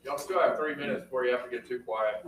Y'all still have 3 minutes before you have to get too quiet.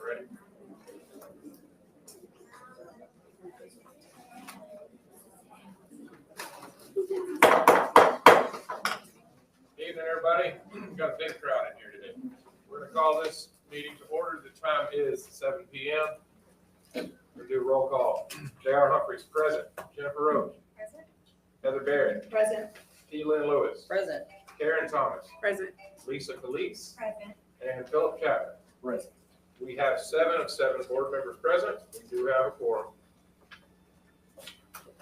Ready? Evening, everybody. We've got a big crowd in here today. We're going to call this meeting to order. The time is 7 p.m. We'll do roll call. J.R. Humphreys, present. Jennifer Roach. Present. Heather Barrett. Present. T. Lynn Lewis. Present. Karen Thomas. Present. Lisa Calise. Present. And Philip Chapman. Present. We have 7 of 7 board members present. We do have a quorum.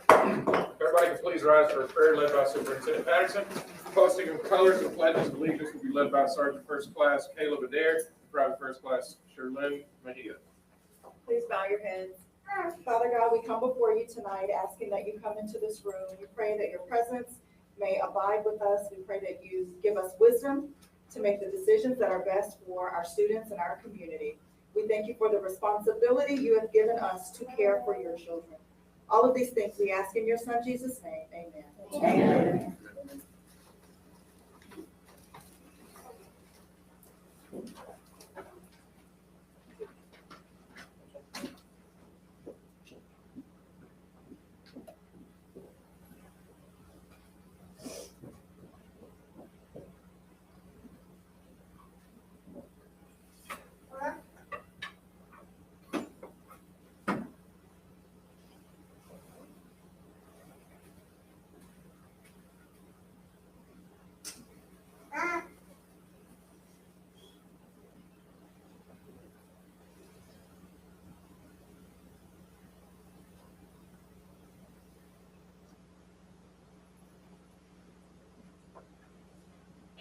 Everybody can please rise for a prayer led by Superintendent Patterson. Posting of colors and pledges of allegiance will be led by Sergeant First Class Caleb Adair, Private First Class Sherlyn Mejia. Please bow your heads. Father God, we come before you tonight asking that you come into this room. We pray that your presence may abide with us. We pray that you give us wisdom to make the decisions that are best for our students and our community. We thank you for the responsibility you have given us to care for your children. All of these things we ask in your son Jesus' name. Amen. Amen.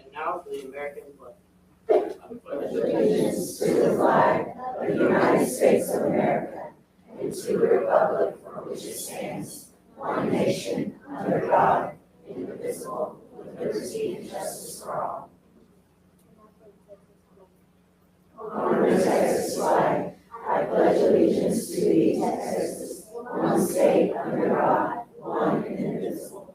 And now for the American flag. Allegiance to the flag of the United States of America and to the republic for which it stands, one nation, under God, indivisible, with liberty and justice for all. On the Texas flag, I pledge allegiance to thee, Texas, one state under God, one and indivisible.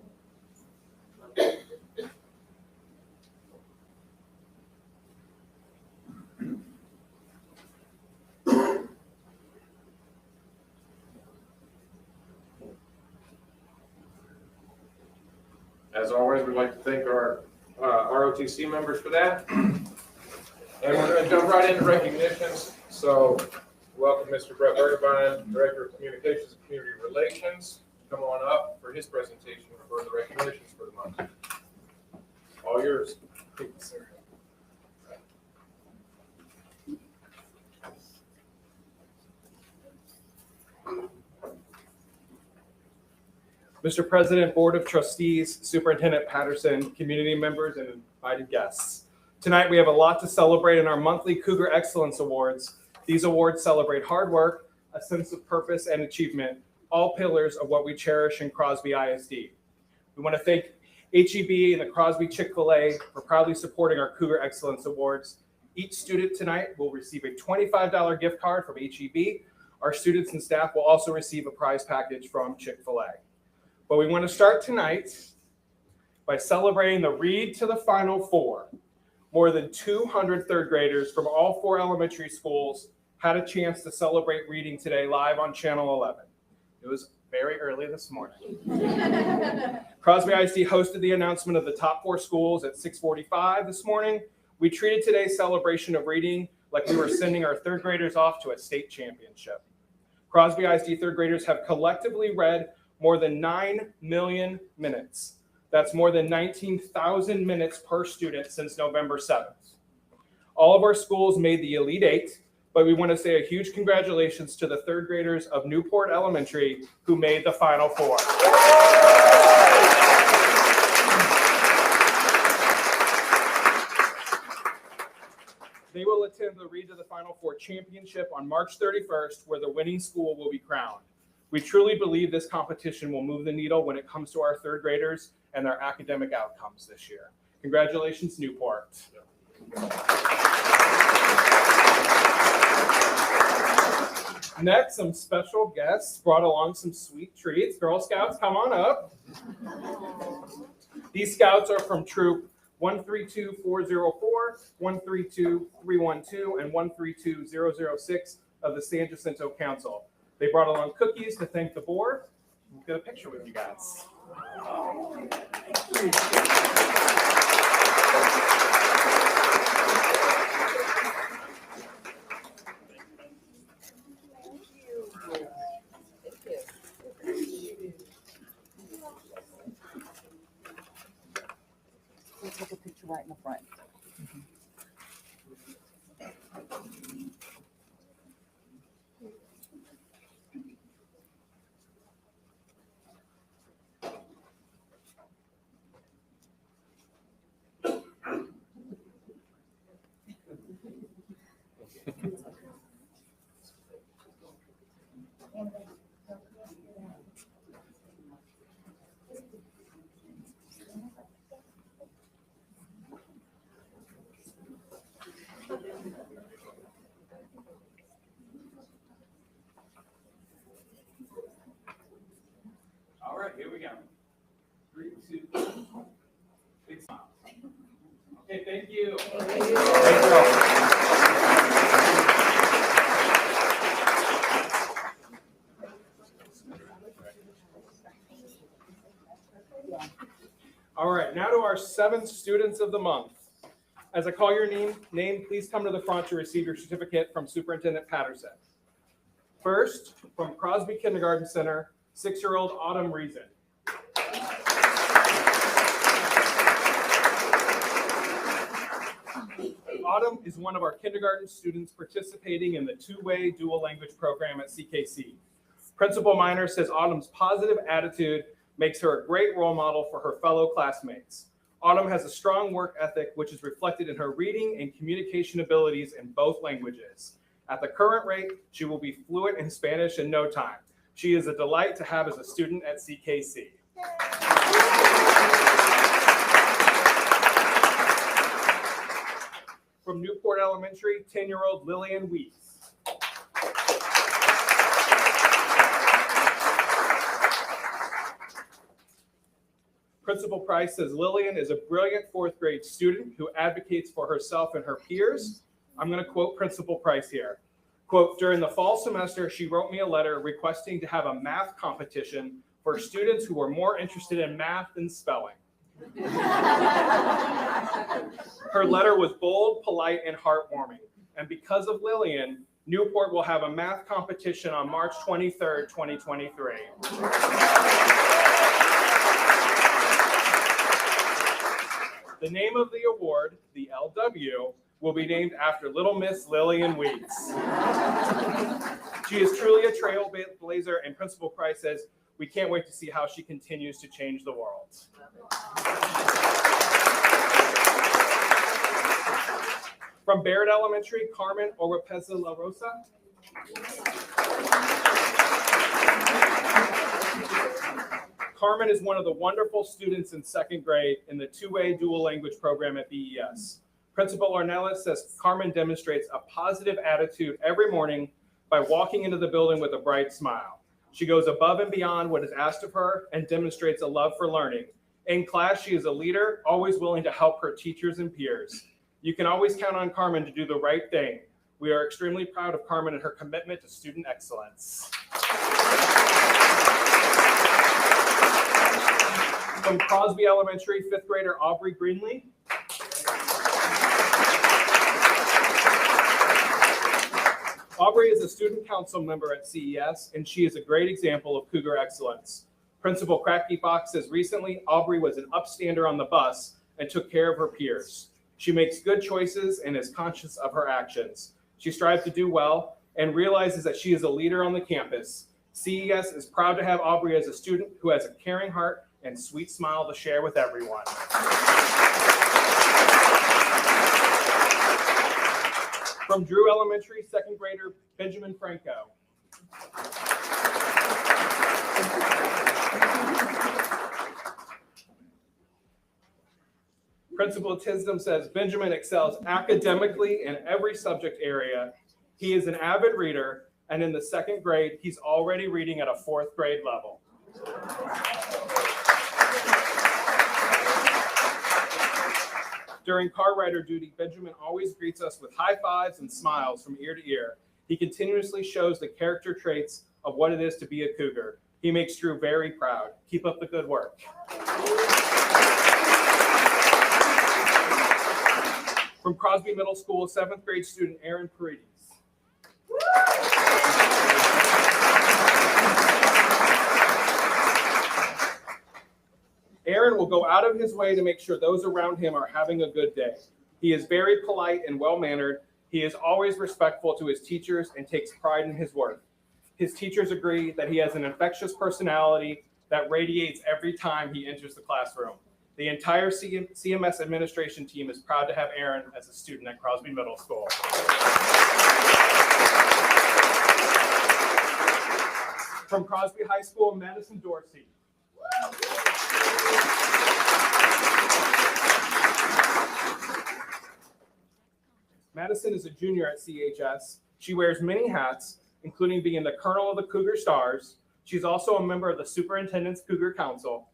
As always, we'd like to thank our ROTC members for that. And we're going to jump right into recognitions. So welcome Mr. Brett Bergevine, Director of Communications and Community Relations. Come on up for his presentation for the recognitions for the month. All yours. Thank you, sir. Mr. President, Board of Trustees, Superintendent Patterson, community members, and invited guests. Tonight, we have a lot to celebrate in our monthly Cougar Excellence Awards. These awards celebrate hard work, a sense of purpose, and achievement, all pillars of what we cherish in Crosby ISD. We want to thank HEB and the Crosby Chick-fil-A for proudly supporting our Cougar Excellence Awards. Each student tonight will receive a $25 gift card from HEB. Our students and staff will also receive a prize package from Chick-fil-A. But we want to start tonight by celebrating the Read to the Final Four. More than 200 third graders from all 4 elementary schools had a chance to celebrate reading today live on Channel 11. It was very early this morning. Crosby ISD hosted the announcement of the top 4 schools at 6:45 this morning. We treated today's celebration of reading like we were sending our third graders off to a state championship. Crosby ISD third graders have collectively read more than 9 million minutes. That's more than 19,000 minutes per student since November 7th. All of our schools made the Elite 8, but we want to say a huge congratulations to the third graders of Newport Elementary who made the Final Four. They will attend the Read to the Final Four Championship on March 31st, where the winning school will be crowned. We truly believe this competition will move the needle when it comes to our third graders and their academic outcomes this year. Congratulations, Newport. Next, some special guests brought along some sweet treats. Girl Scouts, come on up. These scouts are from Troop 132404, 132312, and 132006 of the San Jacinto Council. They brought along cookies to thank the board. We'll get a picture with you guys. We'll take a picture right in the front. All right, here we go. 3, 2, 1. Big smile. Okay, thank you. Thank you. All right, now to our 7 students of the month. As I call your name, please come to the front to receive your certificate from Superintendent Patterson. First, from Crosby Kindergarten Center, 6-year-old Autumn Reason. Autumn is one of our kindergarten students participating in the 2-way dual language program at CKC. Principal Miner says Autumn's positive attitude makes her a great role model for her fellow classmates. Autumn has a strong work ethic, which is reflected in her reading and communication abilities in both languages. At the current rate, she will be fluent in Spanish in no time. She is a delight to have as a student at CKC. From Newport Elementary, 10-year-old Lillian Weiss. Principal Price says Lillian is a brilliant 4th grade student who advocates for herself and her peers. I'm going to quote Principal Price here. Quote, during the fall semester, she wrote me a letter requesting to have a math competition for students who were more interested in math than spelling. Her letter was bold, polite, and heartwarming. And because of Lillian, Newport will have a math competition on March 23rd, 2023. The name of the award, the LW, will be named after Little Miss Lillian Weeks. She is truly a trailblazer, and Principal Price says, we can't wait to see how she continues to change the world. From Barrett Elementary, Carmen Oropeza La Rosa. Carmen is one of the wonderful students in second grade in the two-way dual language program at BES. Principal Ornelas says Carmen demonstrates a positive attitude every morning by walking into the building with a bright smile. She goes above and beyond what is asked of her and demonstrates a love for learning. In class, she is a leader, always willing to help her teachers and peers. You can always count on Carmen to do the right thing. We are extremely proud of Carmen and her commitment to student excellence. From Crosby Elementary, fifth grader Aubrey Greenlee. Aubrey is a student council member at CES, and she is a great example of Cougar excellence. Principal Cracky Fox says recently Aubrey was an upstander on the bus and took care of her peers. She makes good choices and is conscious of her actions. She strives to do well and realizes that she is a leader on the campus. CES is proud to have Aubrey as a student who has a caring heart and sweet smile to share with everyone. From Drew Elementary, second grader Benjamin Franco. Principal Tisdom says Benjamin excels academically in every subject area. He is an avid reader, and in the second grade, he's already reading at a fourth grade level. During car rider duty, Benjamin always greets us with high fives and smiles from ear to ear. He continuously shows the character traits of what it is to be a Cougar. He makes Drew very proud. Keep up the good work. From Crosby Middle School, seventh grade student Aaron Paredes. Aaron will go out of his way to make sure those around him are having a good day. He is very polite and well-mannered. He is always respectful to his teachers and takes pride in his work. His teachers agree that he has an infectious personality that radiates every time he enters the classroom. The entire CMS administration team is proud to have Aaron as a student at Crosby Middle School. From Crosby High School, Madison Dorsey. Madison is a junior at CHS. She wears many hats, including being the colonel of the Cougar Stars. She's also a member of the Superintendent's Cougar Council.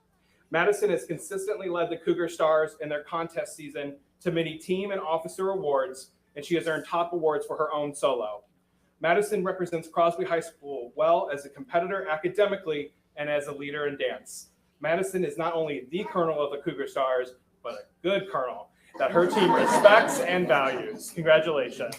Madison has consistently led the Cougar Stars in their contest season to many team and officer awards, and she has earned top awards for her own solo. Madison represents Crosby High School well as a competitor academically and as a leader in dance. Madison is not only the colonel of the Cougar Stars, but a good colonel that her team respects and values. Congratulations.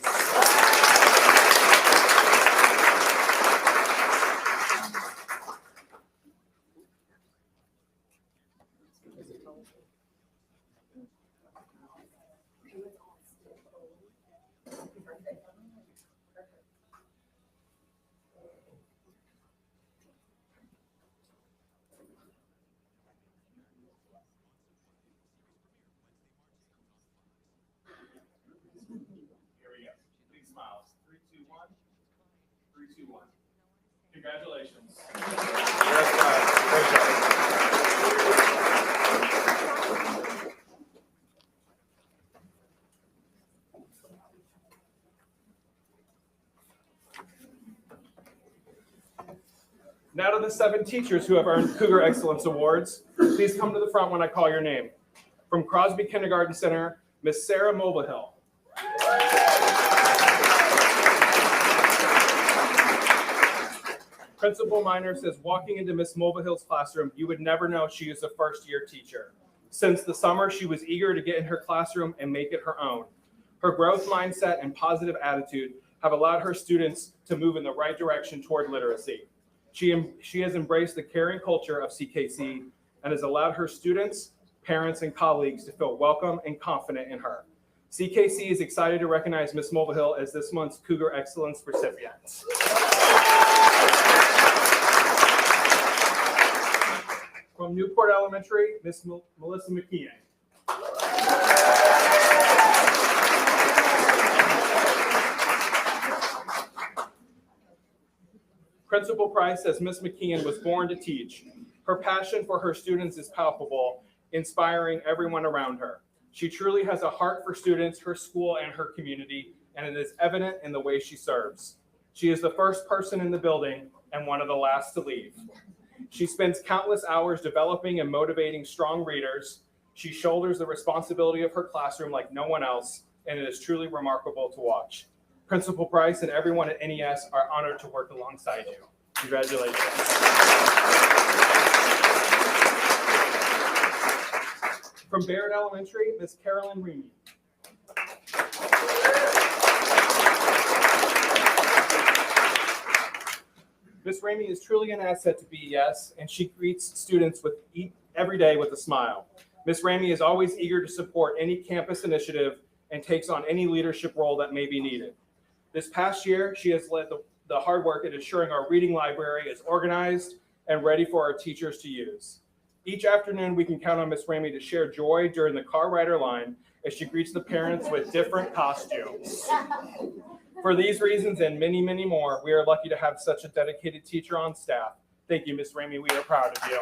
Congratulations. Now to the 7 teachers who have earned Cougar Excellence Awards. Please come to the front when I call your name. From Crosby Kindergarten Center, Miss Sarah Mulvihill. Principal Minor says, walking into Miss Mulvihill's classroom, you would never know she is a first-year teacher. Since the summer, she was eager to get in her classroom and make it her own. Her growth mindset and positive attitude have allowed her students to move in the right direction toward literacy. She has embraced the caring culture of CKC and has allowed her students, parents, and colleagues to feel welcome and confident in her. CKC is excited to recognize Ms. Mulvihill as this month's Cougar Excellence recipient. From Newport Elementary, Ms. Melissa McKeon. Principal Price says Ms. McKeon was born to teach. Her passion for her students is palpable, inspiring everyone around her. She truly has a heart for students, her school, and her community, and it is evident in the way she serves. She is the first person in the building and one of the last to leave. She spends countless hours developing and motivating strong readers. She shoulders the responsibility of her classroom like no one else, and it is truly remarkable to watch. Principal Price and everyone at NES are honored to work alongside you. Congratulations. From Barrett Elementary, Ms. Carolyn Reamy. Ms. Ramey is truly an asset to BES, and she greets students every day with a smile. Ms. Ramey is always eager to support any campus initiative and takes on any leadership role that may be needed. This past year, she has led the hard work at ensuring our reading library is organized and ready for our teachers to use. Each afternoon, we can count on Ms. Ramey to share joy during the car rider line as she greets the parents with different costumes. For these reasons and many, many more, we are lucky to have such a dedicated teacher on staff. Thank you, Ms. Ramey. We are proud of you.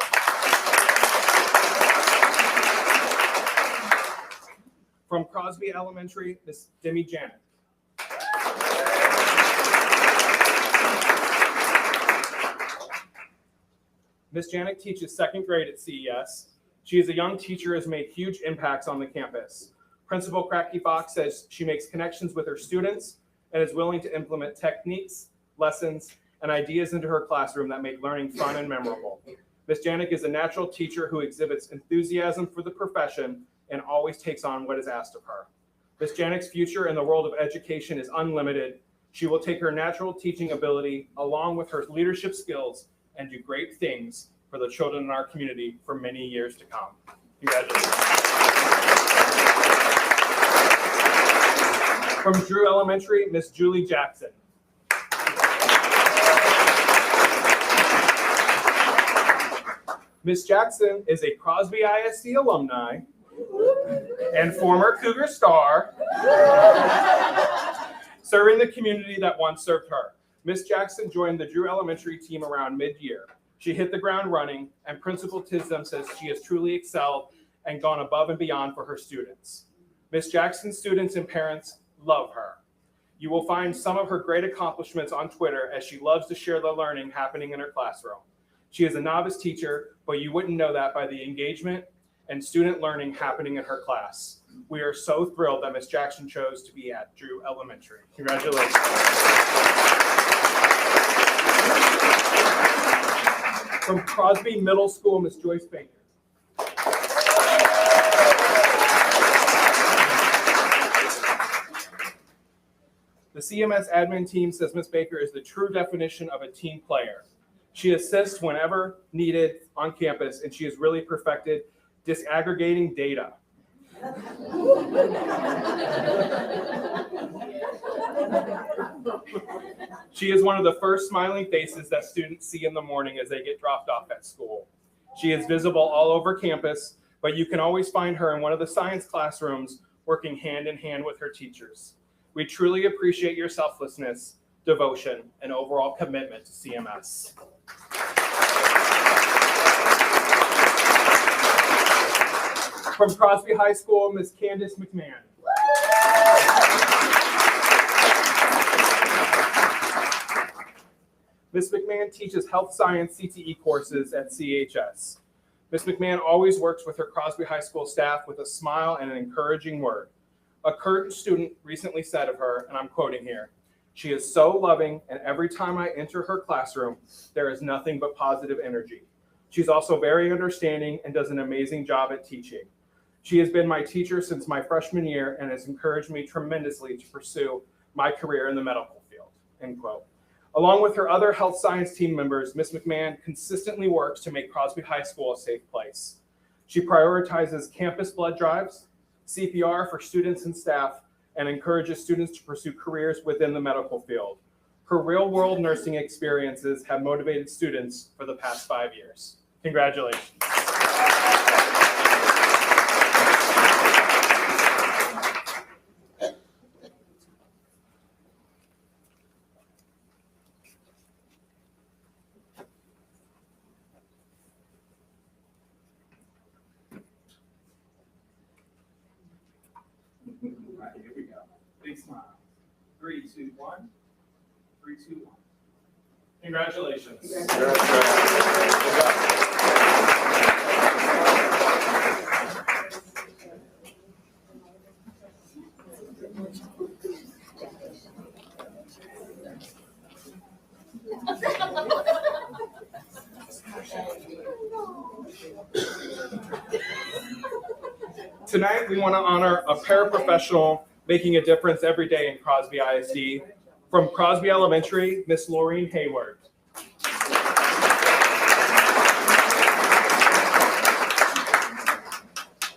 From Crosby Elementary, Ms. Demi Janet. Ms. Janik teaches second grade at CES. She is a young teacher who has made huge impacts on the campus. Principal Cracky Fox says she makes connections with her students and is willing to implement techniques, lessons, and ideas into her classroom that make learning fun and memorable. Ms. Janik is a natural teacher who exhibits enthusiasm for the profession and always takes on what is asked of her. Ms. Janik's future in the world of education is unlimited. She will take her natural teaching ability along with her leadership skills and do great things for the children in our community for many years to come. Congratulations. From Drew Elementary, Miss Julie Jackson. Miss Jackson is a Crosby ISD alumni and former Cougar star, serving the community that once served her. Miss Jackson joined the Drew Elementary team around mid-year. She hit the ground running, and Principal Tisdom says she has truly excelled and gone above and beyond for her students. Miss Jackson's students and parents love her. You will find some of her great accomplishments on Twitter as she loves to share the learning happening in her classroom. She is a novice teacher, but you wouldn't know that by the engagement and student learning happening in her class. We are so thrilled that Miss Jackson chose to be at Drew Elementary. Congratulations. From Crosby Middle School, Miss Joyce Baker. The CMS admin team says Miss Baker is the true definition of a team player. She assists whenever needed on campus, and she has really perfected disaggregating data. She is one of the first smiling faces that students see in the morning as they get dropped off at school. She is visible all over campus, but you can always find her in one of the science classrooms working hand in hand with her teachers. We truly appreciate your selflessness, devotion, and overall commitment to CMS. From Crosby High School, Ms. Candace McMahon. Ms. McMahon teaches health science CTE courses at CHS. Ms. McMahon always works with her Crosby High School staff with a smile and an encouraging word. A current student recently said of her, and I'm quoting here, "She is so loving, and every time I enter her classroom, there is nothing but positive energy. She's also very understanding and does an amazing job at teaching. She has been my teacher since my freshman year and has encouraged me tremendously to pursue my career in the medical field, end quote. Along with her other health science team members, Ms. McMahon consistently works to make Crosby High School a safe place. She prioritizes campus blood drives, CPR for students and staff, and encourages students to pursue careers within the medical field. Her real-world nursing experiences have motivated students for the past 5 years. Congratulations. All right, here we go. Big smile. 3, 2, 1. 3, 2, 1. Congratulations. Tonight, we want to honor a paraprofessional making a difference every day in Crosby ISD. From Crosby Elementary, Miss Laureen Hayward.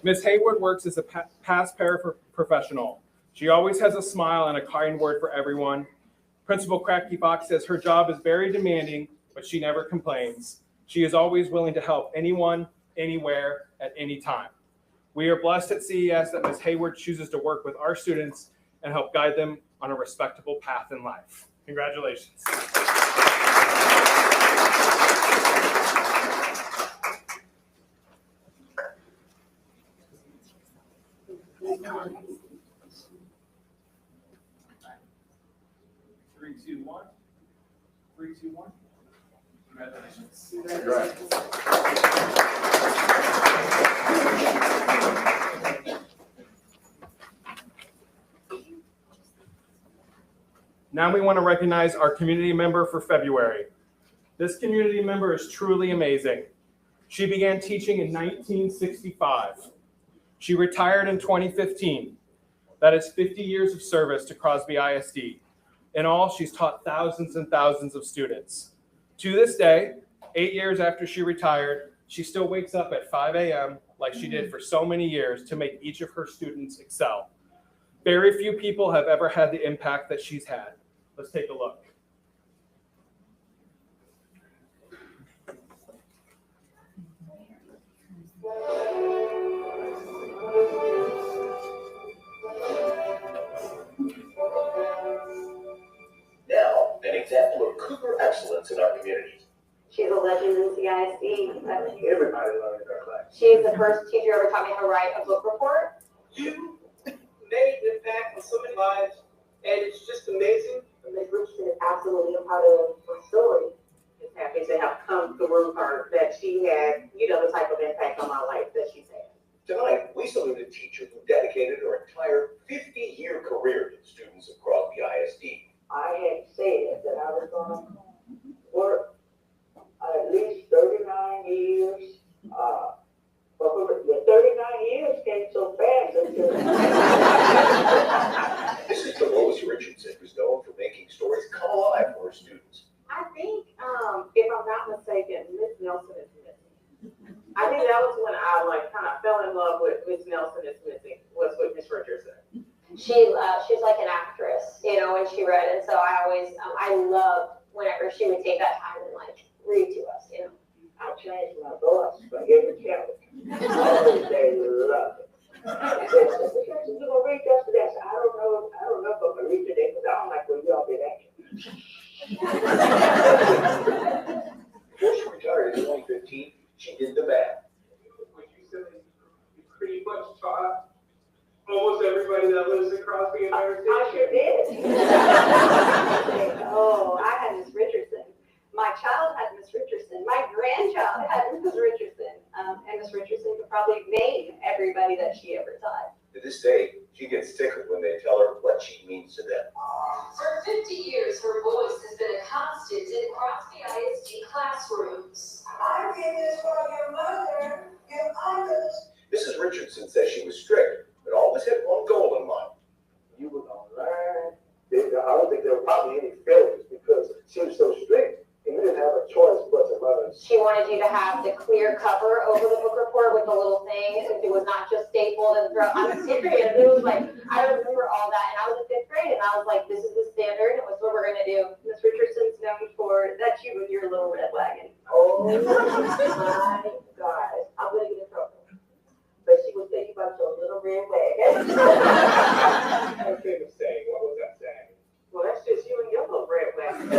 Miss Hayward works as a past paraprofessional. She always has a smile and a kind word for everyone. Principal Cracky Fox says her job is very demanding, but she never complains. She is always willing to help anyone, anywhere, at any time. We are blessed at CES that Ms. Hayward chooses to work with our students and help guide them on a respectable path in life. Congratulations. Three, two, one. 3, 2, 1. Congratulations. Now we want to recognize our community member for February. This community member is truly amazing. She began teaching in 1965. She retired in 2015. That is 50 years of service to Crosby ISD. In all, she's taught thousands and thousands of students. To this day, 8 years after she retired, she still wakes up at 5 a.m. like she did for so many years to make each of her students excel. Very few people have ever had the impact that she's had. Let's take a look. Now, an example of Cougar excellence in our communities. She's a legend in CISD. Everybody learned in our class. She's the first teacher ever taught me how to write a book report. You made an impact on so many lives, and it's just amazing. Ms. Richardson is absolutely a part of my story. Just happy to have come through her, that she had, the type of impact on my life that she's had. Tonight, we salute a teacher who dedicated her entire 50-year career to the students of Crosby ISD. I had said that I was going to work at least 39 years. But the 39 years came so fast. This is Dolores Richardson, who's known for making stories come alive for her students. I think, if I'm not mistaken, Miss Nelson is missing. I think that was when I kind of fell in love with Miss Nelson is missing, was with Miss Richardson. She's like an actress, when she read, and so I loved whenever she would take that time and read to us, I changed my voice by every chapter. They love it. They said, "You're going to read just today?" I said, I don't know if I'm going to read today because I don't like when y'all been acting. Before she retired in 2015, she did the math. What you said, you pretty much taught almost everybody that lives in Crosby and I sure did. Oh, I had Miss Richardson. My child had Miss Richardson. My grandchild had Miss Richardson. And Miss Richardson could probably name everybody that she ever taught. To this day, she gets tickled when they tell her what she means to them. For 50 years, her voice has been a constant in Crosby ISD classrooms. I did this for your mother, your uncles. Mrs. Richardson says she I don't think there were probably any failures because she was so strict and you didn't have a choice but to learn. She wanted you to have the clear cover over the book report with the little thing. It was not just stapled and thrown. I'm serious. It was like, I remember all that. And I was in fifth grade and I was like, this is the standard. It was what we're going to do. Miss Richardson's known for, that's you with your little red wagon. Oh my God, I'm gonna get in trouble. But she was thinking about your little red wagon. Her favorite saying, what was that saying? Well, that's just you and your little red wagon.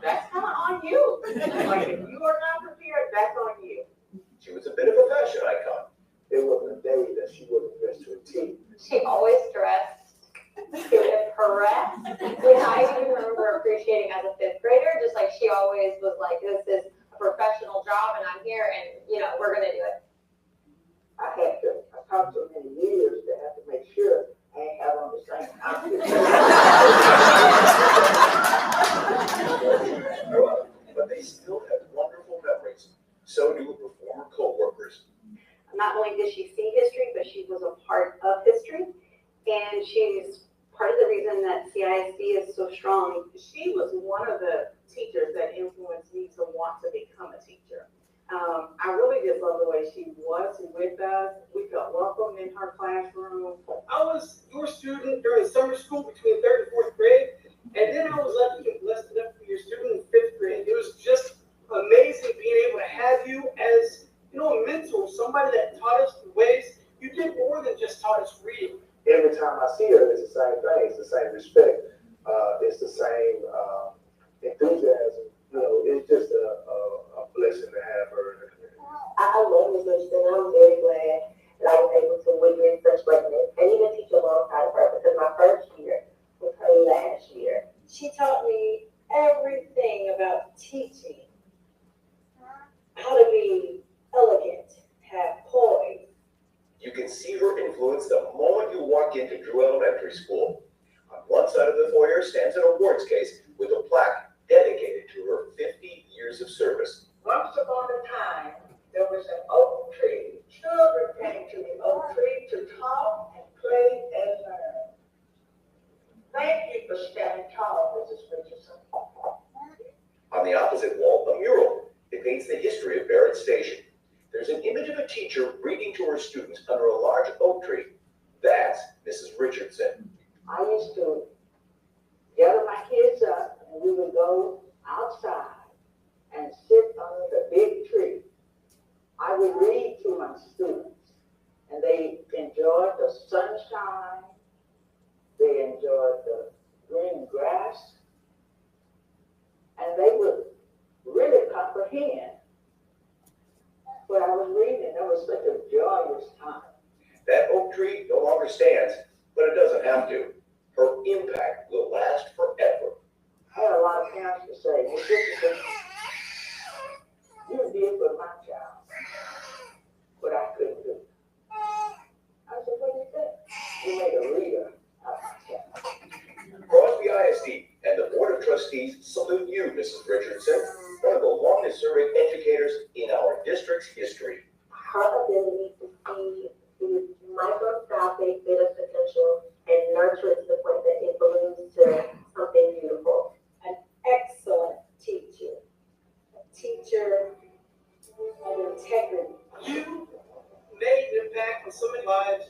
That's not on you. Like, if you are not prepared, that's on you. She was a bit of a fashion icon. There wasn't a day that she wasn't dressed to a T. She always dressed to impress. I even remember appreciating as a fifth grader, just like she always was like, this is a professional job and I'm here and, we're going to do it. I talked to her many years to have to make sure I ain't have on the same outfit. But they still have wonderful memories. So do her former co-workers. Not only did she see history, but she was a part of history. And she's part of the reason that CISD is so strong. She was one of the teachers that influenced me to want to become a teacher. I really just love the way she was with us. We felt welcome in her classroom. I was your student during summer school between third and fourth grade, and then I was lucky and blessed enough to be your student in fifth grade. It was just amazing being able to have you as, a mentor, somebody that taught us the ways. You did more than just taught us reading. Every time I see her, it's the same thing. It's the same respect. It's the same enthusiasm. It's just a blessing to have her in the community. I love Ms. Richardson. I'm very glad that I was able to witness such greatness and even teach alongside her because my first year was her last year. She taught me everything about teaching, how to be elegant, have poise. You can see her influence the moment you walk into Drew Elementary School. On one side of the foyer stands an awards case with a plaque dedicated to her 50 years of service. Once upon a time, there was an oak tree. Children came to the oak tree to talk and play and learn. Thank you for standing tall, Mrs. Richardson. On the opposite wall, a mural. It paints the history of Barrett Station. There's an image of a teacher reading to her students under a large oak tree. That's Mrs. Richardson. I used to gather my kids up and we would go outside and sit under the big tree. I would read to my students and they enjoyed the sunshine. They enjoyed the green grass and they would really comprehend what I was reading. It was such a joyous time. That oak tree no longer stands, but it doesn't have to. Her impact will last forever. I had a lot of parents to say, Ms. Richardson, you did for my child what I couldn't do. I said, what do you think? You made a reader out of my child. Crosby ISD and the Board of Trustees salute you, Mrs. Richardson, one of the longest-serving educators in our district's history. Her ability to see the microscopic bit of potential and nurture it to the point that it blooms to something beautiful. An excellent teacher, a teacher of integrity. You made an impact on so many lives,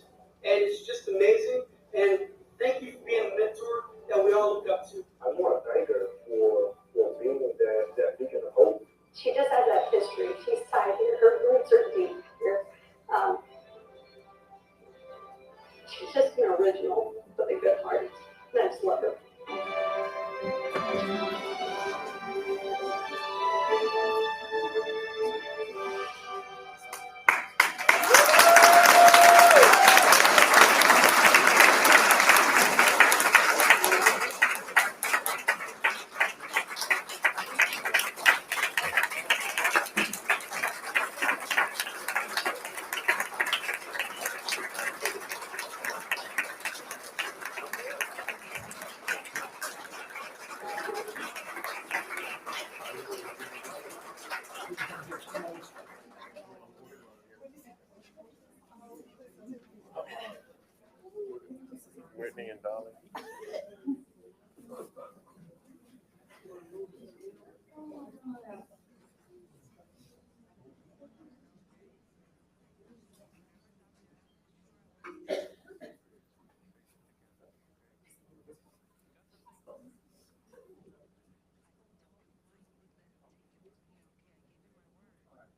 and it's just amazing. And thank you for being a mentor that we all look up to. I want to thank her for being that beacon of hope. She just has that history. She's tied here. Her roots are deep.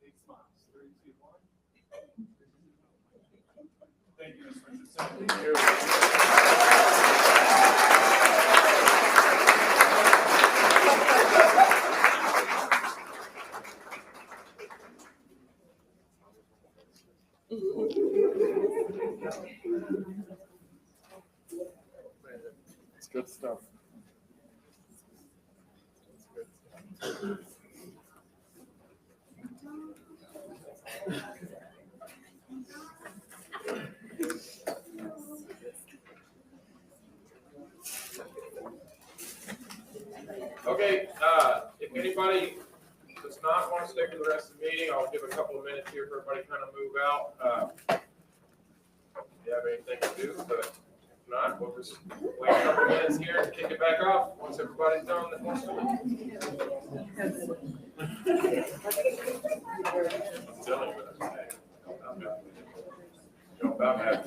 Big smiles. 3, 2, 1. Thank you, Ms. Richardson. It's good stuff. Okay, if anybody does not want to stay for the rest of the meeting, I'll give a couple of minutes here for everybody to kind of move out. If you have anything to do, but if not, we'll just wait a couple of minutes here and kick it back off once everybody's done that wants to leave. I'm telling you that. Don't about that.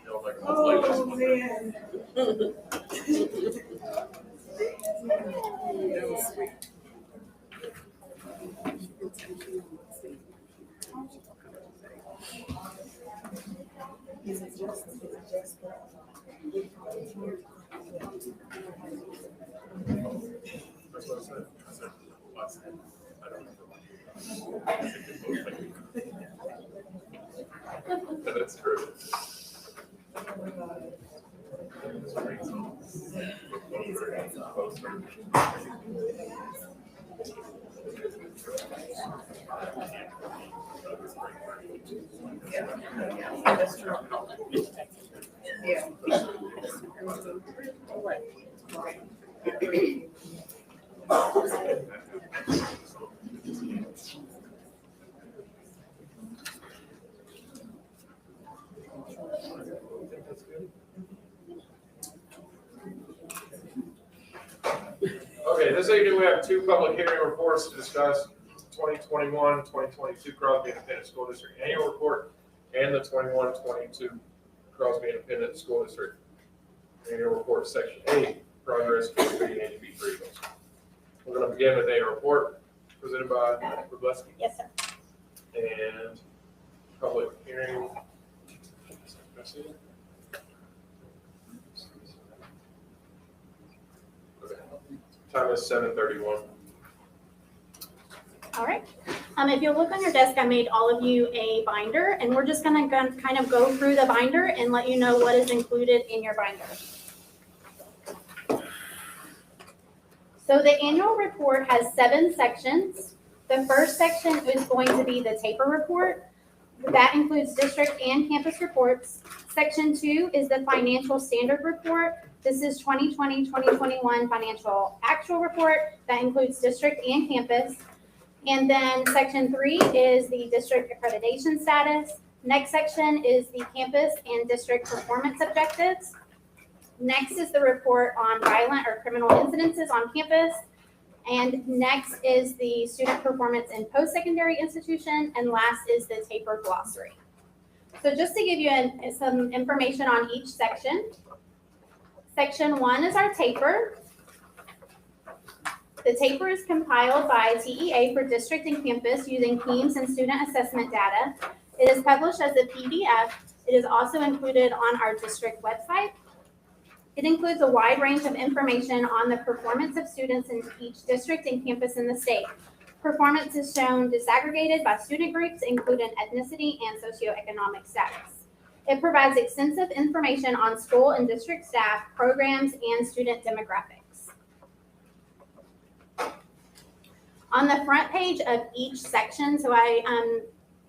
Oh my God. Oh, man. That's what I said. I said last time. I don't remember. That's true. That's true. Yeah. Okay, this evening we have two public hearing reports to discuss 2021-2022 Crosby Independent School District Annual Report and the 21-22 Crosby Independent School District Annual Report, Section 8, Progress towards meeting NDB3 goals. We're going to begin with a report presented by Robleski. Yes, sir. And public hearing. Okay. Time is 7:31. All right. If you'll look on your desk, I made all of you a binder, and we're just going to kind of go through the binder and let you know what is included in your binder. So the annual report has 7 sections. The first section is going to be the taper report. That includes district and campus reports. Section 2 is the financial standard report. This is 2020-2021 financial actual report. That includes district and campus. And then section 3 is the district accreditation status. Next section is the campus and district performance objectives. Next is the report on violent or criminal incidences on campus. And next is the student performance in post-secondary institution. And last is the taper glossary. So just to give you some information on each section. Section 1 is our taper. The taper is compiled by TEA for district and campus using themes and student assessment data. It is published as a PDF. It is also included on our district website. It includes a wide range of information on the performance of students in each district and campus in the state. Performance is shown disaggregated by student groups, including ethnicity and socioeconomic status. It provides extensive information on school and district staff, programs, and student demographics. On the front page of each section, so I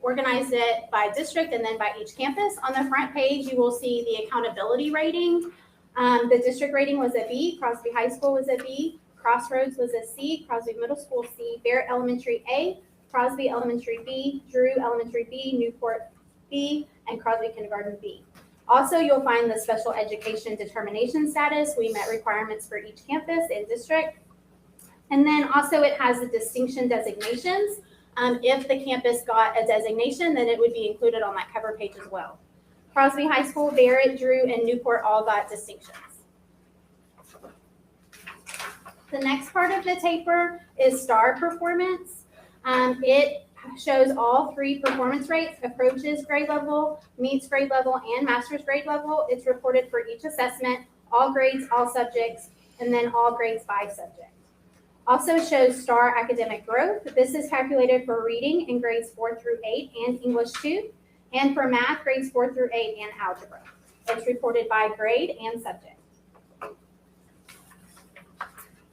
organized it by district and then by each campus. On the front page, you will see the accountability rating. The district rating was a B, Crosby High School was a B, Crossroads was a C, Crosby Middle School C, Barrett Elementary A, Crosby Elementary B, Drew Elementary B, Newport B, and Crosby Kindergarten B. Also, you'll find the special education determination status. We met requirements for each campus and district. And then also it has the distinction designations. If the campus got a designation, then it would be included on that cover page as well. Crosby High School, Barrett, Drew, and Newport all got distinctions. The next part of the taper is STAR performance. It shows all 3 performance rates: approaches grade level, meets grade level, and master's grade level. It's reported for each assessment, all grades, all subjects, and then all grades by subject. Also shows STAR academic growth. This is calculated for reading in grades 4 through 8 and English 2, and for math, grades 4 through 8 and algebra. It's reported by grade and subject.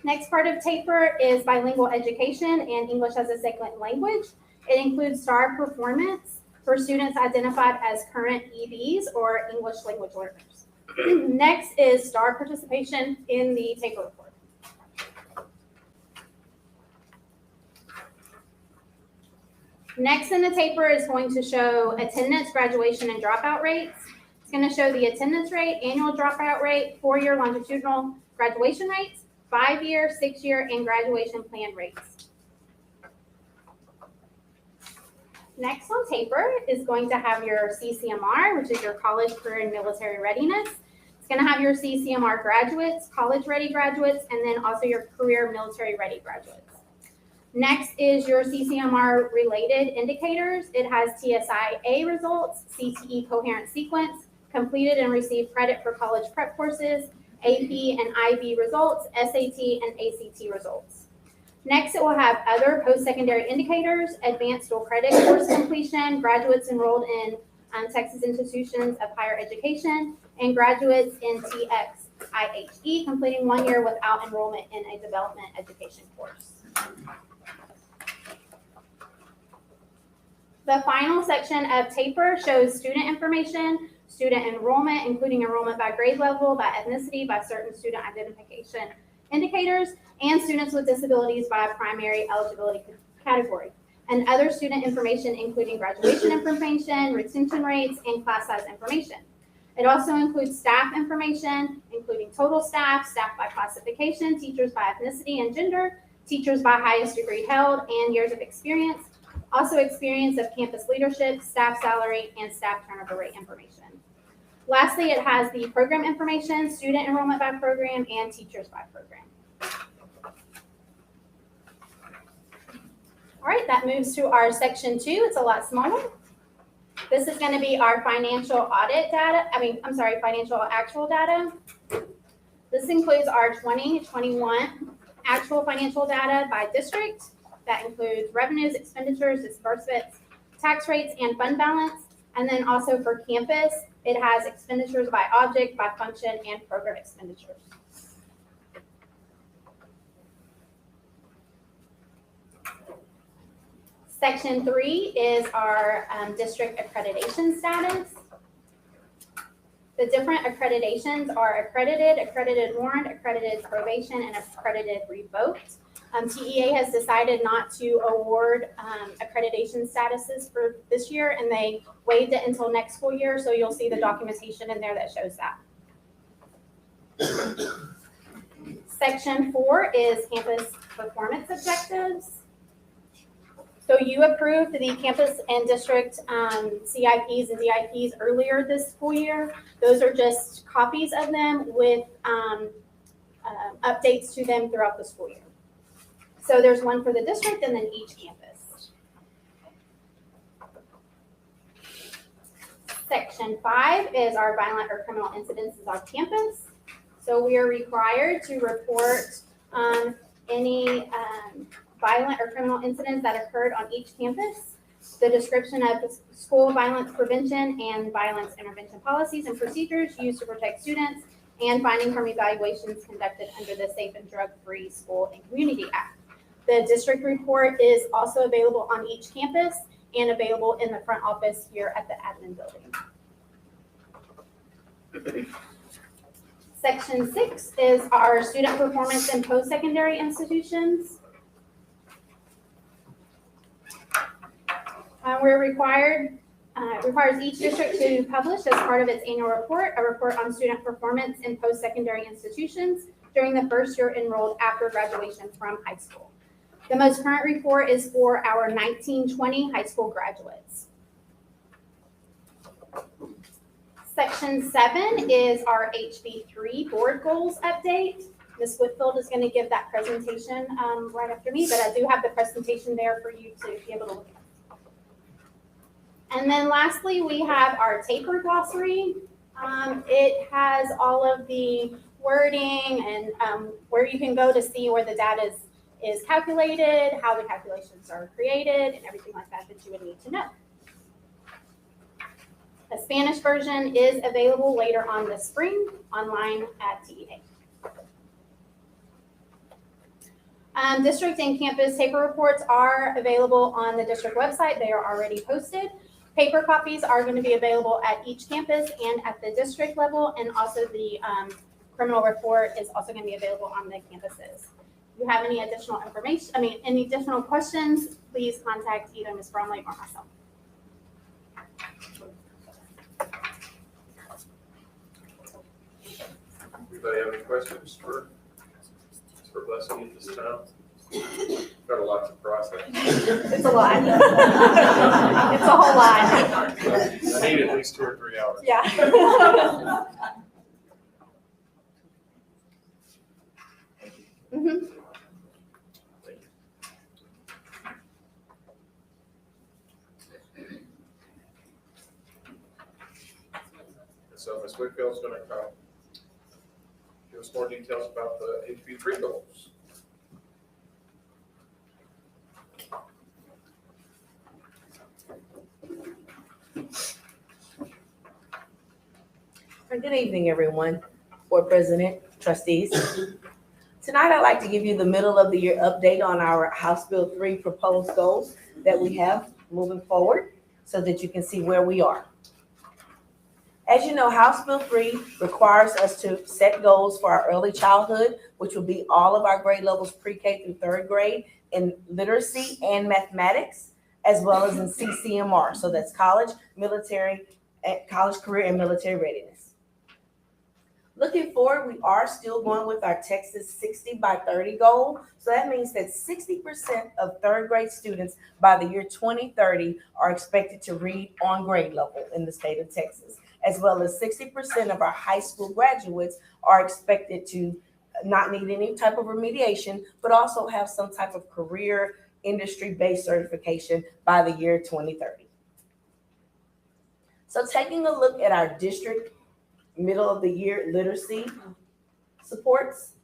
Next part of taper is bilingual education and English as a second language. It includes STAR performance for students identified as current EBs or English language learners. Next is STAR participation in the taper report. Next in the taper is going to show attendance, graduation, and dropout rates. It's going to show the attendance rate, annual dropout rate, 4-year longitudinal graduation rates, 5-year, 6-year, and graduation plan rates. Next on taper is going to have your CCMR, which is your college, career, and military readiness. It's going to have your CCMR graduates, college ready graduates, and then also your career military ready graduates. Next is your CCMR related indicators. It has TSIA results, CTE coherent sequence, completed and received credit for college prep courses, AP and IB results, SAT and ACT results. Next, it will have other post-secondary indicators, advanced dual credit course completion, graduates enrolled in Texas institutions of higher education, and graduates in TXIHE completing 1 year without enrollment in a development education course. The final section of taper shows student information, student enrollment, including enrollment by grade level, by ethnicity, by certain student identification indicators, and students with disabilities by primary eligibility category, and other student information, including graduation information, retention rates, and class size information. It also includes staff information, including total staff, staff by classification, teachers by ethnicity and gender, teachers by highest degree held, and years of experience. Also experience of campus leadership, staff salary, and staff turnover rate information. Lastly, it has the program information, student enrollment by program, and teachers by program. All right, that moves to our section 2. It's a lot smaller. This is going to be our financial audit data. Financial actual data. This includes our 2021 actual financial data by district. That includes revenues, expenditures, disbursements, tax rates, and fund balance. And then also for campus, it has expenditures by object, by function, and program expenditures. Section 3 is our district accreditation status. The different accreditations are accredited, accredited warrant, accredited probation, and accredited revoked. TEA has decided not to award accreditation statuses for this year, and they waived it until next school year, so you'll see the documentation in there that shows that. Section 4 is campus performance objectives. So you approved the campus and district CIPs and DIPs earlier this school year. Those are just copies of them with updates to them throughout the school year. So there's one for the district and then each campus. Section 5 is our violent or criminal incidences on campus. So we are required to report any violent or criminal incidents that occurred on each campus, the description of the school violence prevention and violence intervention policies and procedures used to protect students, and finding from evaluations conducted under the Safe and Drug-Free School and Community Act. The district report is also available on each campus and available in the front office here at the admin building. Section 6 is our student performance in post-secondary institutions. Requires each district to publish as part of its annual report, a report on student performance in post-secondary institutions during the first year enrolled after graduation from high school. The most current report is for our 1920 high school graduates. Section 7 is our HB3 board goals update. Ms. Whitfield is going to give that presentation right after me, but I do have the presentation there for you to be able to look at. And then lastly, we have our taper glossary. It has all of the wording and where you can go to see where the data is calculated, how the calculations are created, and everything like that that you would need to know. A Spanish version is available later on this spring online at TEA. District and campus taper reports are available on the district website. They are already posted. Paper copies are going to be available at each campus and at the district level, and also the criminal report is also going to be available on the campuses. If you have any additional information, any additional questions, please contact either Ms. Bromley or myself. Anybody have any questions for Blessing at this time? Got a lot to process. It's a lot. It's a whole lot. I need at least 2 or 3 hours. Yeah. Mm-hmm. So Ms. Whitfield's going to come give us more details about the HB3 goals. Good evening, everyone. Board President, trustees. Tonight, I'd like to give you the middle of the year update on our House Bill 3 proposed goals that we have moving forward so that you can see where we are. As you know, House Bill 3 requires us to set goals for our early childhood, which will be all of our grade levels pre-K through 3rd grade in literacy and mathematics, as well as in CCMR. So that's college, military, college career and military readiness. Looking forward, we are still going with our Texas 60 by 30 goal. So that means that 60% of 3rd grade students by the year 2030 are expected to read on grade level in the state of Texas, as well as 60% of our high school graduates are expected to not need any type of remediation, but also have some type of career industry-based certification by the year 2030. So taking a look at our district middle of the year literacy supports,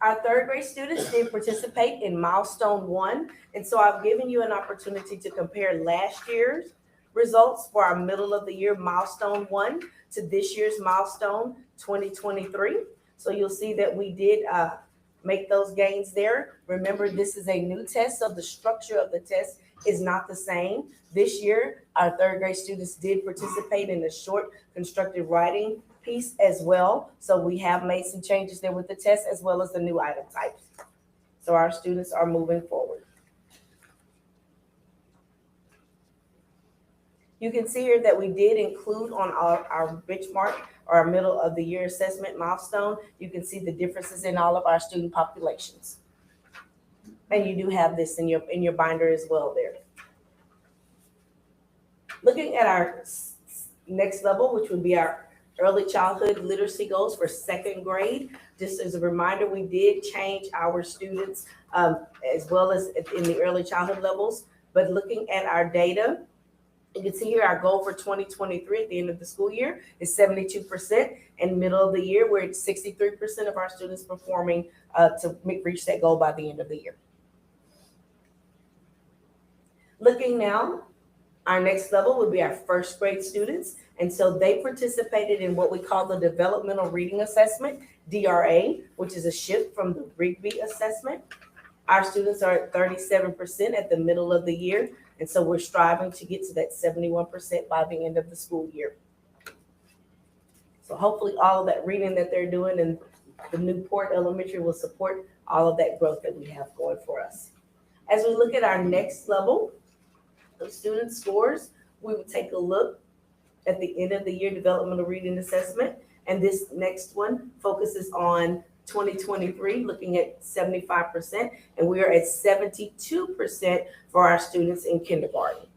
our 3rd grade students did participate in milestone 1. And so I've given you an opportunity to compare last year's results for our middle of the year milestone 1 to this year's milestone 2023. So you'll see that we did make those gains there. Remember, this is a new test, so the structure of the test is not the same. This year, our 3rd grade students did participate in the short constructed writing piece as well. So we have made some changes there with the test as well as the new item types. So our students are moving forward. You can see here that we did include on our benchmark or our middle of the year assessment milestone. You can see the differences in all of our student populations. And you do have this in your binder as well there. Looking at our next level, which would be our early childhood literacy goals for 2nd grade. Just as a reminder, we did change our students as well as in the early childhood levels. But looking at our data, you can see here our goal for 2023 at the end of the school year is 72%. And middle of the year, we're at 63% of our students performing to reach that goal by the end of the year. Looking now, our next level would be our 1st grade students. And so they participated in what we call the Developmental Reading Assessment, DRA, which is a shift from the Rigby assessment. Our students are at 37% at the middle of the year. And so we're striving to get to that 71% by the end of the school year. So hopefully all of that reading that they're doing in the Newport Elementary will support all of that growth that we have going for us. As we look at our next level, of student scores, we would take a look at the end of the year developmental reading assessment. And this next one focuses on 2023, looking at 75%, and we are at 72% for our students in kindergarten.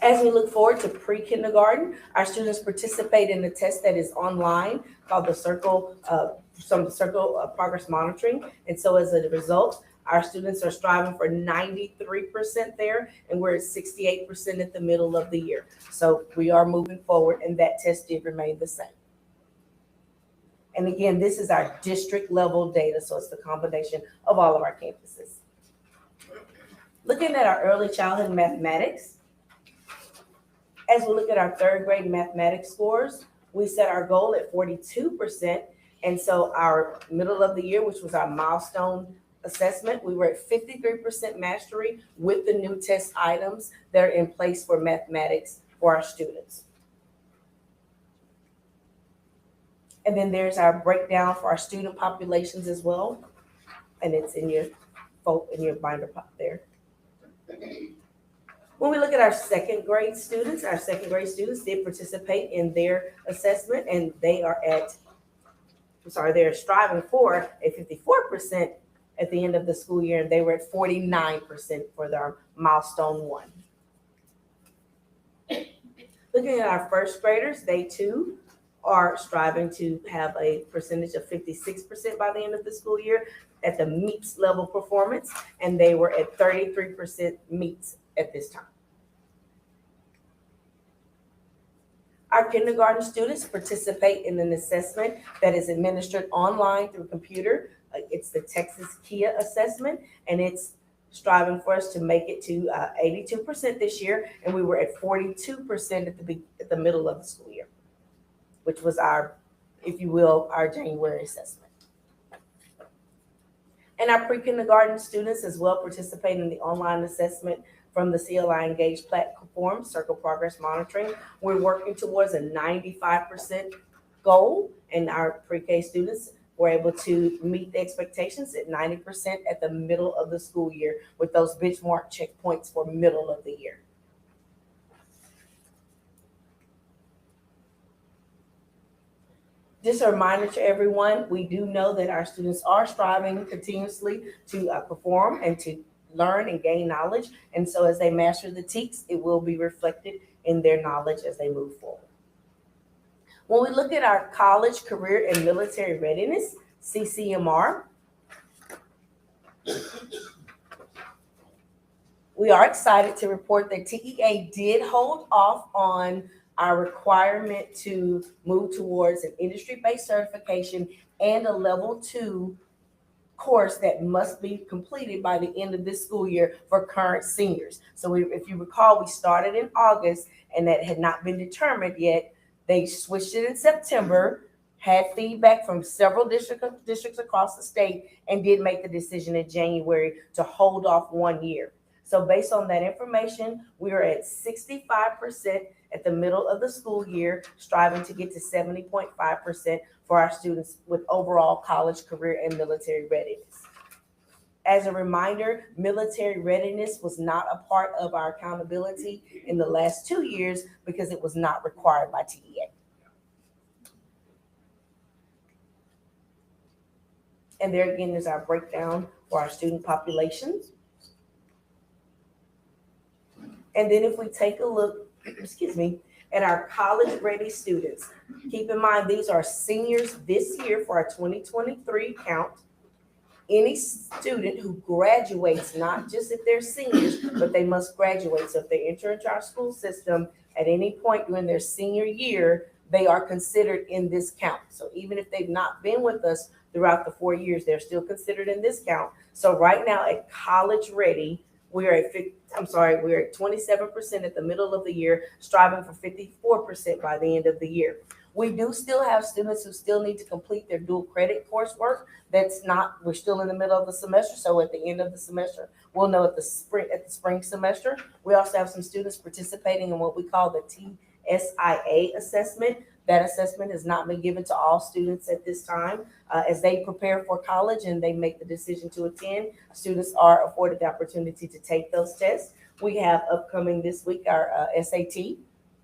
As we look forward to pre-kindergarten, our students participate in a test that is online called the Circle Progress Monitoring. And so as a result, our students are striving for 93% there, and we're at 68% at the middle of the year. So we are moving forward, and that test did remain the same. And again, this is our district level data, so it's the combination of all of our campuses. Looking at our early childhood mathematics, as we look at our third grade mathematics scores, we set our goal at 42%. And so our middle of the year, which was our milestone assessment, we were at 53% mastery with the new test items that are in place for mathematics for our students. And then there's our breakdown for our student populations as well. And it's in your binder pop there. When we look at our second grade students did participate in their assessment, and they're striving for a 54% at the end of the school year, and they were at 49% for their milestone 1. Looking at our first graders, they too are striving to have a percentage of 56% by the end of the school year at the MEEPS level performance, and they were at 33% MEEPS at this time. Our kindergarten students participate in an assessment that is administered online through computer. It's the Texas KIA assessment, and it's striving for us to make it to 82% this year, and we were at 42% at the middle of the school year, which was our, if you will, our January assessment. And our pre-kindergarten students as well participate in the online assessment from the CLI Engage platform, Circle Progress Monitoring. We're working towards a 95% goal, and our pre-K students were able to meet the expectations at 90% at the middle of the school year with those benchmark checkpoints for middle of the year. Just a reminder to everyone, we do know that our students are striving continuously to perform and to learn and gain knowledge. And so as they master the TEKS, it will be reflected in their knowledge as they move forward. When we look at our college, career, and military readiness, CCMR, we are excited to report that TEA did hold off on our requirement to move towards an industry-based certification and a level 2 course that must be completed by the end of this school year for current seniors. So if you recall, we started in August and that had not been determined yet. They switched it in September, had feedback from several districts across the state, and did make the decision in January to hold off 1 year. So based on that information, we are at 65% at the middle of the school year, striving to get to 70.5% for our students with overall college, career, and military readiness. As a reminder, military readiness was not a part of our accountability in the last 2 years because it was not required by TEA. And there again is our breakdown for our student populations. And then if we take a look, at our college-ready students, keep in mind these are seniors this year for our 2023 count. Any student who graduates, not just if they're seniors, but they must graduate. So if they enter into our school system at any point during their senior year, they are considered in this count. So even if they've not been with us throughout the 4 years, they're still considered in this count. So right now at college ready, we're at 27% at the middle of the year, striving for 54% by the end of the year. We do still have students who still need to complete their dual credit coursework. We're still in the middle of the semester. So at the end of the semester, we'll know at the spring semester. We also have some students participating in what we call the TSIA assessment. That assessment has not been given to all students at this time. As they prepare for college and they make the decision to attend, students are afforded the opportunity to take those tests. We have upcoming this week our SAT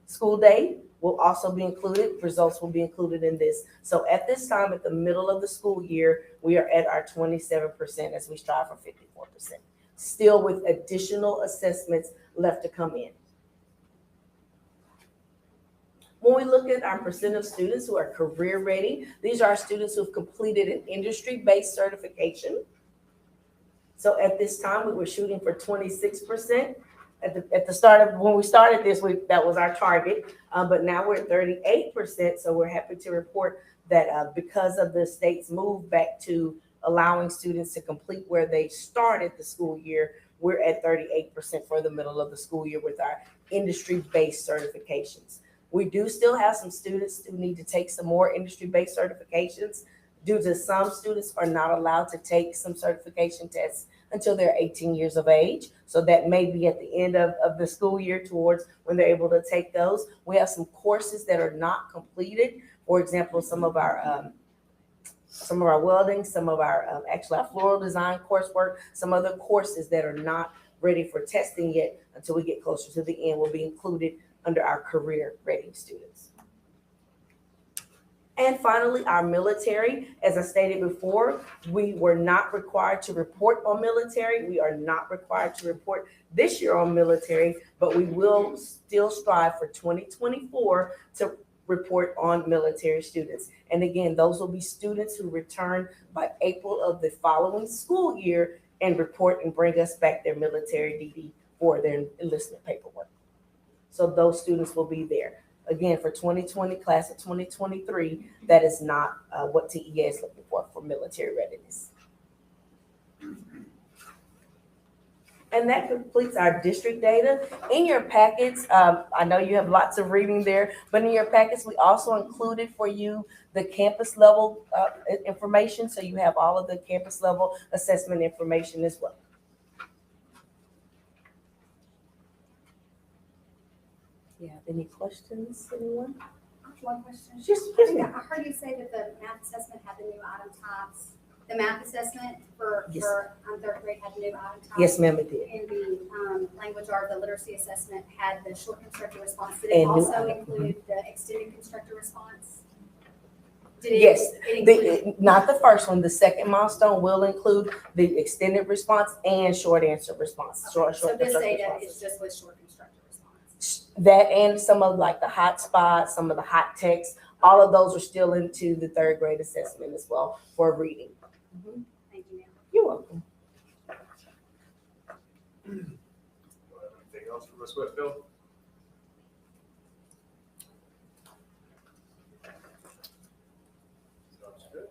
school day will also be included. Results will be included in this. So at this time, at the middle of the school year, we are at our 27% as we strive for 54%. Still with additional assessments left to come in. When we look at our percent of students who are career ready, these are students who have completed an industry-based certification. So at this time, we were shooting for 26%. At the start of when we started this week, that was our target, but now we're at 38%. So we're happy to report that because of the state's move back to allowing students to complete where they started the school year, we're at 38% for the middle of the school year with our industry-based certifications. We do still have some students who need to take some more industry-based certifications due to some students are not allowed to take some certification tests until they're 18 years of age. So that may be at the end of the school year towards when they're able to take those. We have some courses that are not completed. For example, some of our welding, some of our actually our floral design coursework, some other courses that are not ready for testing yet until we get closer to the end will be included under our career ready students. And finally, our military. As I stated before, we were not required to report on military. We are not required to report this year on military, but we will still strive for 2024 to report on military students. And again, those will be students who return by April of the following school year and report and bring us back their military DD for their enlistment paperwork. So those students will be there. Again, for 2020, class of 2023, that is not what TEA is looking for military readiness. And that completes our district data. In your packets, I know you have lots of reading there, but in your packets, we also included for you the campus level information. So you have all of the campus level assessment information as well. Yeah, any questions, anyone? One question. Just I heard you say that the math assessment had the new item types. The math assessment for third grade had the new item types. Yes, ma'am, it did. And the language art, the literacy assessment had the short constructor response. Did it also include the extended constructor response? Yes, not the first one. The second milestone will include the extended response and short answer response. Okay. So this data is just with short constructor response. That and some of like the hot spots, some of the hot text, all of those are still into the third grade assessment as well for reading. Mm-hmm. Thank you, ma'am. You're welcome. Anything else from Ms. Whitfield? Sounds good.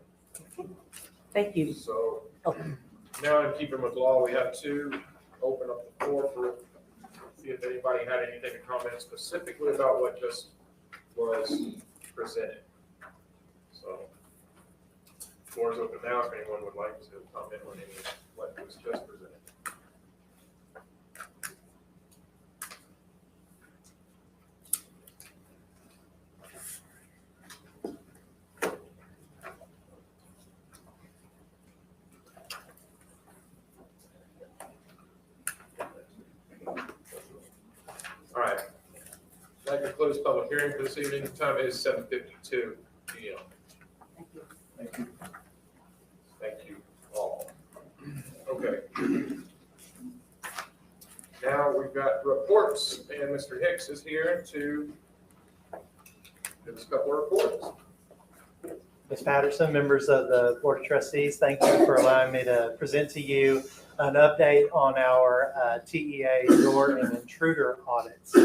Thank you. So now in keeping with law, we have to open up the floor for see if anybody had anything to comment specifically about what just was presented. So floor is open now if anyone would like to comment on any of what was just presented. All right. That concludes public hearing for this evening. The time is 7:52 p.m. Thank you. Thank you. Thank you all. Okay. Now we've got reports, and Mr. Hicks is here to give us a couple of reports. Ms. Patterson, members of the Board of Trustees, thank you for allowing me to present to you an update on our TEA door and intruder audits.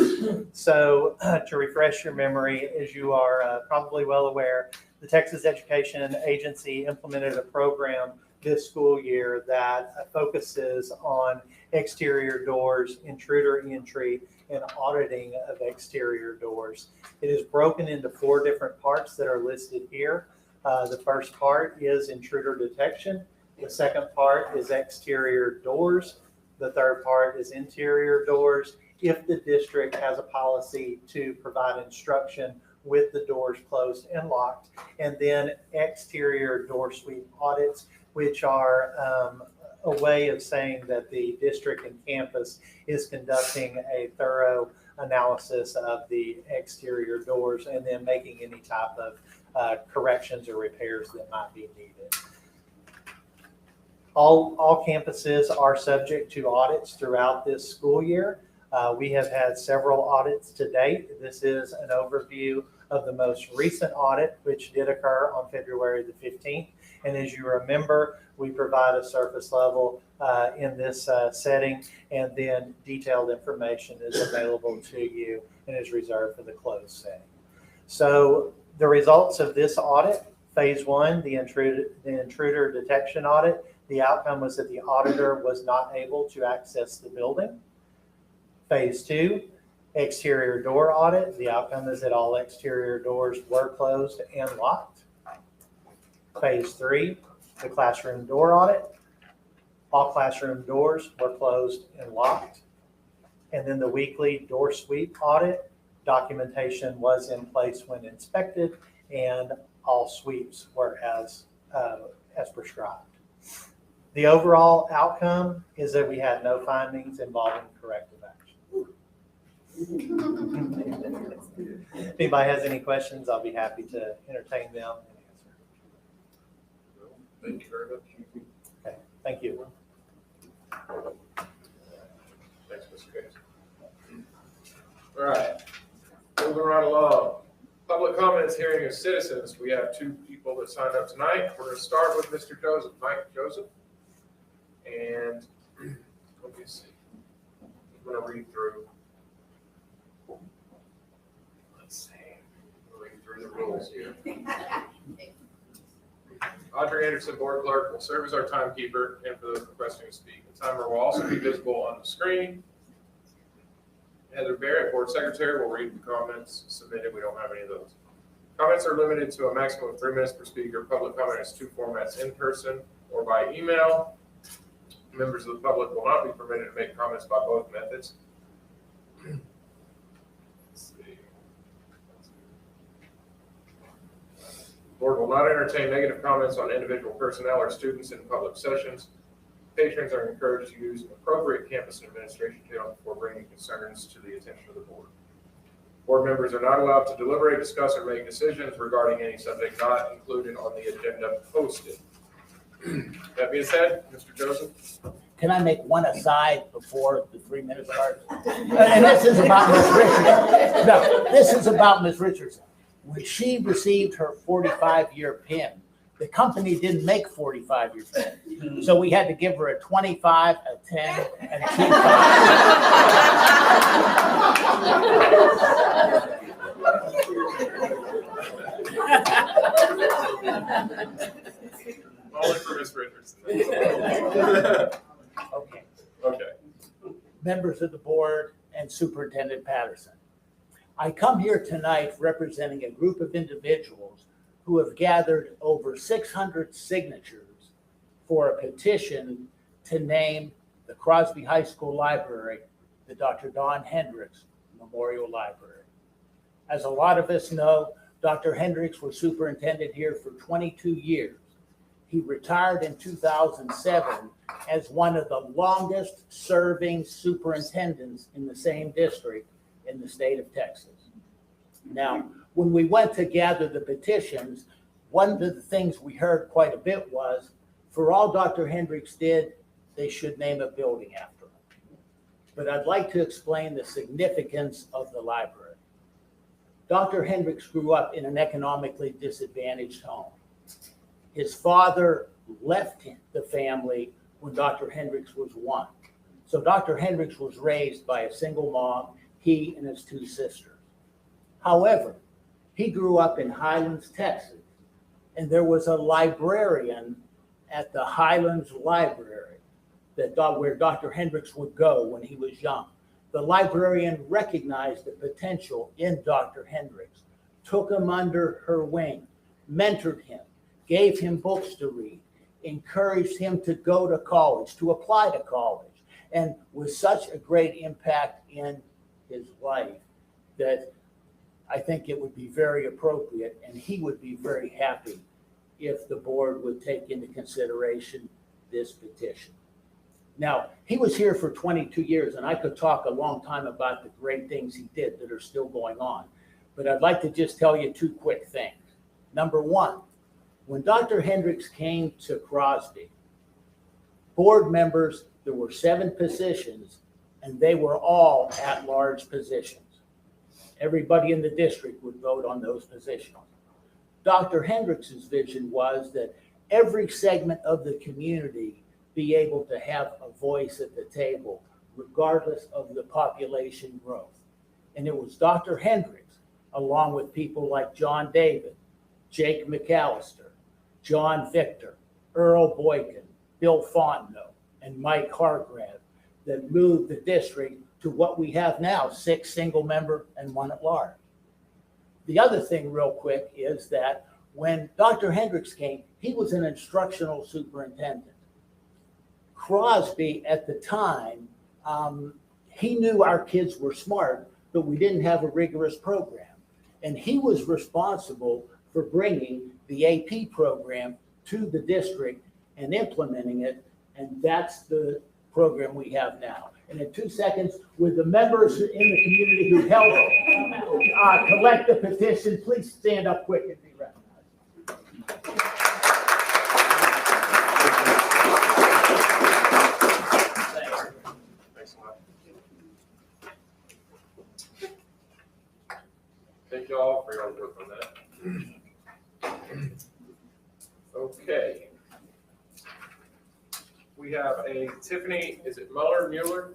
So to refresh your memory, as you are probably well aware, the Texas Education Agency implemented a program this school year that focuses on exterior doors, intruder entry, and auditing of exterior doors. It is broken into 4 different parts that are listed here. The first part is intruder detection. The second part is exterior doors. The third part is interior doors. If the district has a policy to provide instruction with the doors closed and locked, and then exterior door sweep audits, which are a way of saying that the district and campus is conducting a thorough analysis of the exterior doors and then making any type of corrections or repairs that might be needed. All campuses are subject to audits throughout this school year. We have had several audits to date. This is an overview of the most recent audit, which did occur on February the 15th. And as you remember, we provide a surface level in this setting, and then detailed information is available to you and is reserved for the closed setting. So the results of this audit, phase one, the intruder detection audit, the outcome was that the auditor was not able to access the building. Phase two, exterior door audit, the outcome is that all exterior doors were closed and locked. Phase three, the classroom door audit, all classroom doors were closed and locked. And then the weekly door sweep audit, documentation was in place when inspected, and all sweeps were as prescribed. The overall outcome is that we had no findings involving corrective action. If anybody has any questions, I'll be happy to entertain them and answer. Thank you very much. Okay, thank you. Thanks, Mr. Gates. All right, moving right along. Public comments, hearing of citizens. We have two people that signed up tonight. We're going to start with Mr. Joseph, Mike Joseph. And let me see. I'm going to read through. Let's see. I'm going to read through the rules here. Audrey Anderson, board clerk, will serve as our timekeeper and for those requesting to speak. The timer will also be visible on the screen. Heather Barrett, board secretary, will read the comments submitted. We don't have any of those. Comments are limited to a maximum of 3 minutes per speaker. Public comment is 2 formats: in person or by email. Members of the public will not be permitted to make comments by both methods. Let's see. Board will not entertain negative comments on individual personnel or students in public sessions. Patrons are encouraged to use an appropriate campus and administration channel before bringing concerns to the attention of the board. Board members are not allowed to deliberate, discuss, or make decisions regarding any subject not included on the agenda posted. That being said, Mr. Joseph. Can I make one aside before the 3 minutes start? And this is about Ms. Richardson. No, this is about Ms. Richardson. When she received her 45-year PIN, the company didn't make 45-year PIN. So we had to give her a 25, a 10, and a 25. Only for Ms. Richardson. Okay. Okay. Members of the board and Superintendent Patterson. I come here tonight representing a group of individuals who have gathered over 600 signatures for a petition to name the Crosby High School Library the Dr. Don Hendricks Memorial Library. As a lot of us know, Dr. Hendricks was superintendent here for 22 years. He retired in 2007 as one of the longest serving superintendents in the same district in the state of Texas. Now, when we went to gather the petitions, one of the things we heard quite a bit was, for all Dr. Hendricks did, they should name a building after him. But I'd like to explain the significance of the library. Dr. Hendricks grew up in an economically disadvantaged home. His father left the family when Dr. Hendricks was 1. So Dr. Hendricks was raised by a single mom, he and his 2 sisters. However, he grew up in Highlands, Texas, and there was a librarian at the Highlands Library where Dr. Hendricks would go when he was young. The librarian recognized the potential in Dr. Hendricks, took him under her wing, mentored him, gave him books to read, encouraged him to go to college, to apply to college, and with such a great impact in his life that I think it would be very appropriate, and he would be very happy if the board would take into consideration this petition. Now, he was here for 22 years, and I could talk a long time about the great things he did that are still going on. But I'd like to just tell you two quick things. Number one, when Dr. Hendricks came to Crosby, board members, there were 7 positions, and they were all at-large positions. Everybody in the district would vote on those positions. Dr. Hendricks's vision was that every segment of the community be able to have a voice at the table, regardless of the population growth. And it was Dr. Hendricks, along with people like John David, Jake McAllister, John Victor, Earl Boykin, Bill Fontenot, and Mike Hargrave, that moved the district to what we have now, 6 single member and 1 at large. The other thing real quick is that when Dr. Hendricks came, he was an instructional superintendent. Crosby at the time, he knew our kids were smart, but we didn't have a rigorous program. And he was responsible for bringing the AP program to the district and implementing it. And that's the program we have now. And in 2 seconds, with the members in the community who helped collect the petition, please stand up quick and be recognized. Thanks a lot. Thank you all for your work on that. Okay. We have a Tiffany, is it Mueller? Mueller.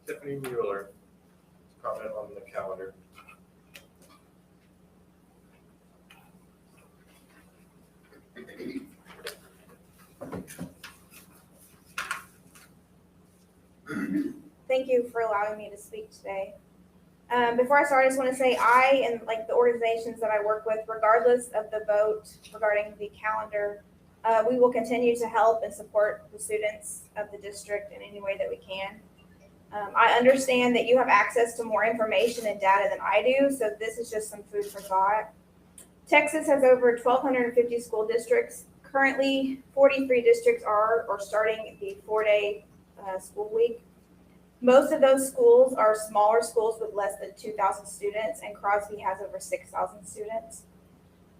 Tiffany Mueller. Comment on the calendar. Thank you for allowing me to speak today. Before I start, I just want to say I and like the organizations that I work with, regardless of the vote regarding the calendar, we will continue to help and support the students of the district in any way that we can. I understand that you have access to more information and data than I do, so this is just some food for thought. Texas has over 1,250 school districts. Currently, 43 districts are starting the 4-day school week. Most of those schools are smaller schools with less than 2,000 students, and Crosby has over 6,000 students.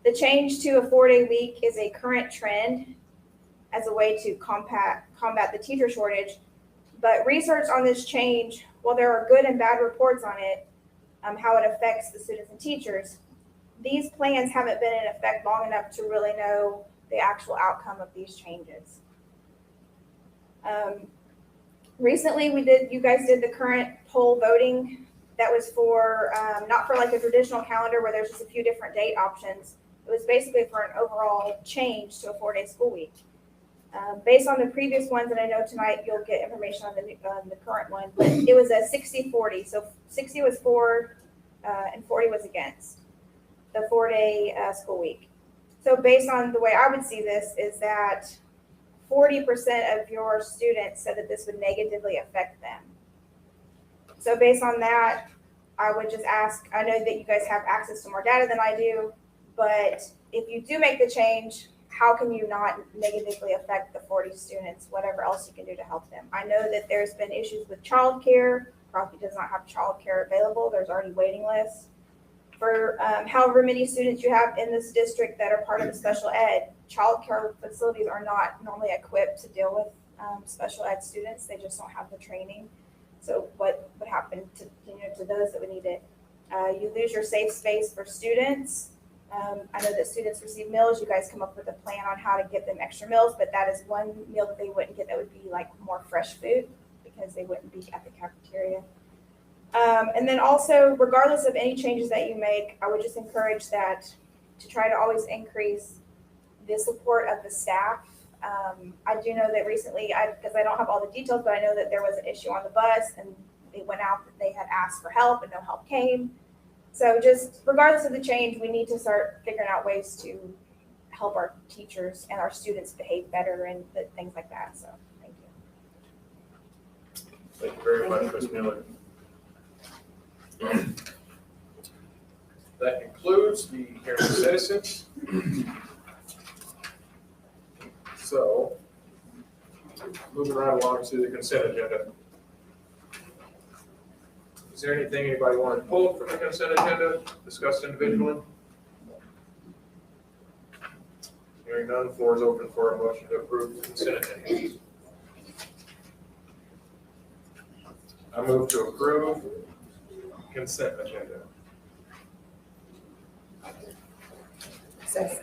The change to a 4-day week is a current trend as a way to combat the teacher shortage. But research on this change, while there are good and bad reports on it, how it affects the students and teachers, these plans haven't been in effect long enough to really know the actual outcome of these changes. Recently, you guys did the current poll voting. That was for, not for like a traditional calendar where there's just a few different date options. It was basically for an overall change to a 4-day school week. Based on the previous ones, and I know tonight you'll get information on the current one, but it was a 60-40. So 60 was for and 40 was against the 4-day school week. So based on the way I would see this is that 40% of your students said that this would negatively affect them. So based on that, I would just ask, I know that you guys have access to more data than I do, but if you do make the change, how can you not negatively affect the 40 students, whatever else you can do to help them? I know that there's been issues with childcare. Crosby does not have childcare available. There's already waiting lists. For however many students you have in this district that are part of the special ed, childcare facilities are not normally equipped to deal with special ed students. They just don't have the training. So what would happen to those that would need it? You lose your safe space for students. I know that students receive meals. You guys come up with a plan on how to get them extra meals, but that is one meal that they wouldn't get that would be like more fresh food because they wouldn't be at the cafeteria. And then also, regardless of any changes that you make, I would just encourage that to try to always increase the support of the staff. I do know that recently, because I don't have all the details, but I know that there was an issue on the bus and they went out that they had asked for help and no help came. So just regardless of the change, we need to start figuring out ways to help our teachers and our students behave better and things like that. So thank you. Thank you very much, Ms. Miller. That concludes the hearing of citizens. So, moving right along to the consent agenda. Is there anything anybody want to pull from the consent agenda, discussed individually? Hearing none, floor is open for a motion to approve the consent agenda. I move to approve consent agenda. It's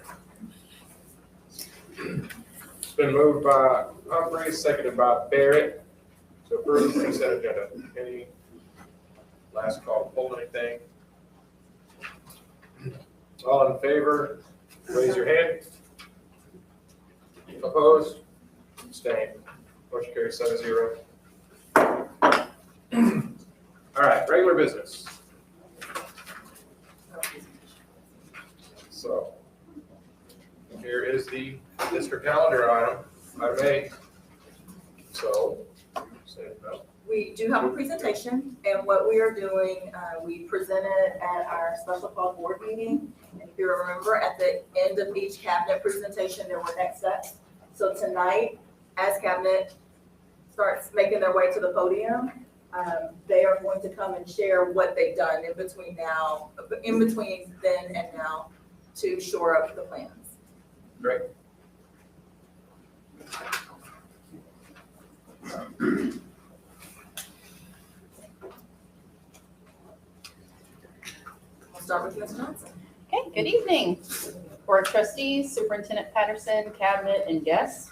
been moved by Humphrey, seconded by Barrett to approve the consent agenda. Any last call, pull anything? All in favor, raise your hand. Opposed? Abstained. Motion carries 7-0. All right, regular business. So here is the district calendar item, item A. So, no. We do have a presentation, and what we are doing, we presented at our special call board meeting. And if you remember, at the end of each cabinet presentation, there were next steps. So tonight, as cabinet starts making their way to the podium, they are going to come and share what they've done in between then and now to shore up the plans. Great. We'll start with Ms. Johnson. Okay, good evening, Board of Trustees, Superintendent Patterson, Cabinet, and guests.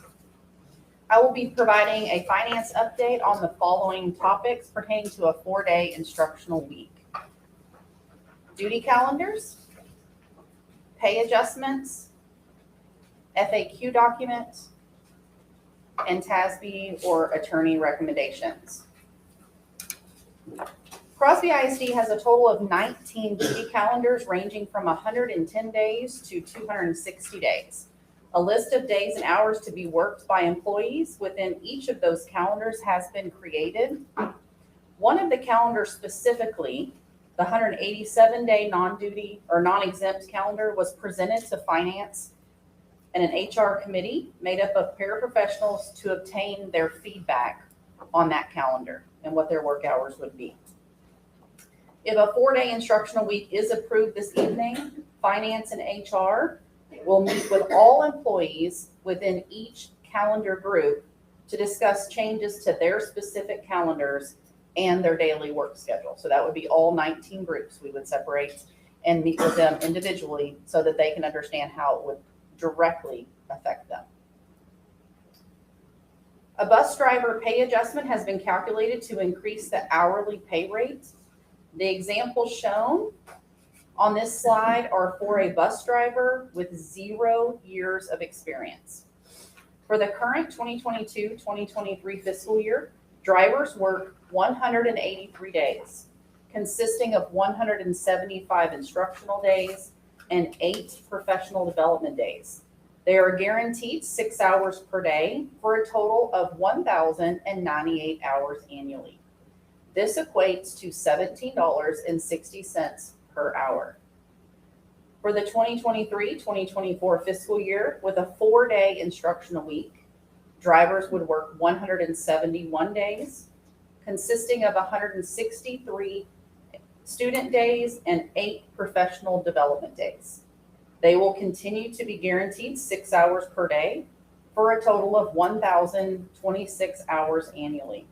I will be providing a finance update on the following topics pertaining to a 4-day instructional week. Duty calendars, pay adjustments, FAQ documents, and TASB or attorney recommendations. Crosby ISD has a total of 19 duty calendars ranging from 110 days to 260 days. A list of days and hours to be worked by employees within each of those calendars has been created. One of the calendars specifically, the 187-day non-duty or non-exempt calendar, was presented to finance and an HR committee made up of paraprofessionals to obtain their feedback on that calendar and what their work hours would be. If a 4-day instructional week is approved this evening, finance and HR will meet with all employees within each calendar group to discuss changes to their specific calendars and their daily work schedule. So that would be all 19 groups. We would separate and meet with them individually so that they can understand how it would directly affect them. A bus driver pay adjustment has been calculated to increase the hourly pay rate. The examples shown on this slide are for a bus driver with 0 years of experience. For the current 2022-2023 fiscal year, drivers work 183 days, consisting of 175 instructional days and 8 professional development days. They are guaranteed 6 hours per day for a total of 1,098 hours annually. This equates to $17.60 per hour. For the 2023-2024 fiscal year, with a 4-day instructional week, drivers would work 171 days, consisting of 163 student days and 8 professional development days. They will continue to be guaranteed 6 hours per day for a total of 1,026 hours annually.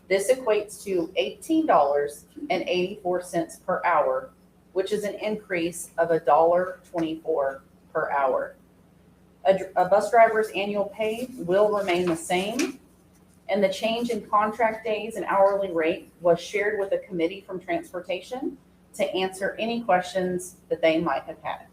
This equates to $18.84 per hour, which is an increase of $1.24 per hour. A bus driver's annual pay will remain the same, and the change in contract days and hourly rate was shared with a committee from transportation to answer any questions that they might have had.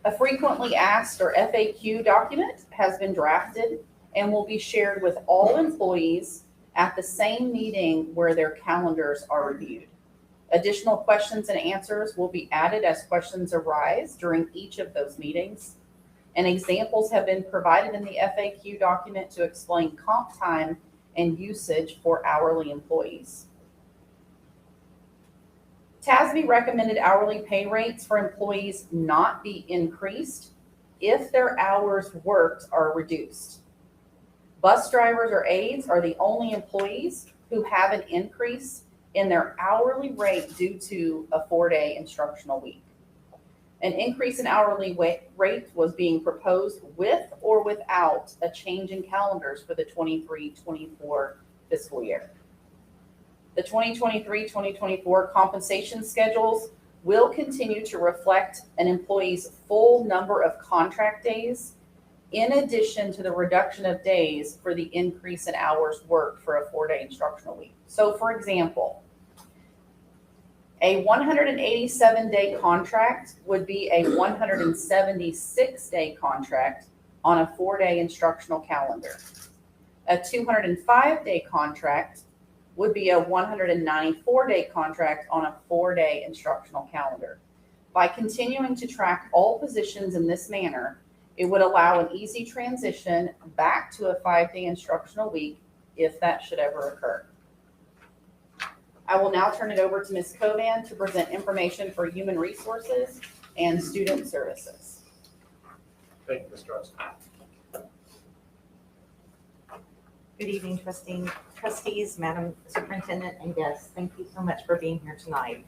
A frequently asked or FAQ document has been drafted and will be shared with all employees at the same meeting where their calendars are reviewed. Additional questions and answers will be added as questions arise during each of those meetings. And examples have been provided in the FAQ document to explain comp time and usage for hourly employees. TASB recommended hourly pay rates for employees not be increased if their hours worked are reduced. Bus drivers or aides are the only employees who have an increase in their hourly rate due to a 4-day instructional week. An increase in hourly rate was being proposed with or without a change in calendars for the 23-24 fiscal year. The 2023-2024 compensation schedules will continue to reflect an employee's full number of contract days in addition to the reduction of days for the increase in hours worked for a 4-day instructional week. So for example, a 187-day contract would be a 176-day contract on a 4-day instructional calendar. A 205-day contract would be a 194-day contract on a 4-day instructional calendar. By continuing to track all positions in this manner, it would allow an easy transition back to a 5-day instructional week if that should ever occur. I will now turn it over to Ms. Covan to present information for Human Resources and Student Services. Thank you, Ms. Johnson. Good evening, trustees, Madam Superintendent, and guests. Thank you so much for being here tonight.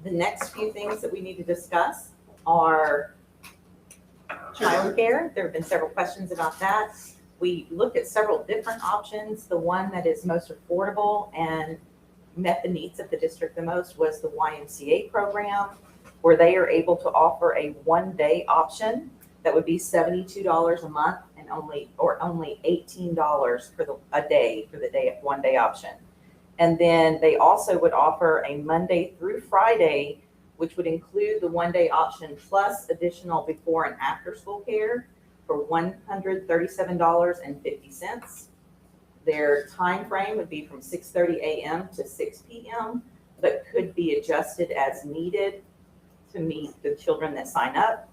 The next few things that we need to discuss are childcare. There have been several questions about that. We looked at several different options. The one that is most affordable and met the needs of the district the most was the YMCA program, where they are able to offer a 1-day option that would be $72 a month and only $18 for a day for the 1-day option. And then they also would offer a Monday through Friday, which would include the 1-day option plus additional before and after school care for $137.50. Their time frame would be from 6:30 a.m. to 6 p.m., but could be adjusted as needed to meet the children that sign up.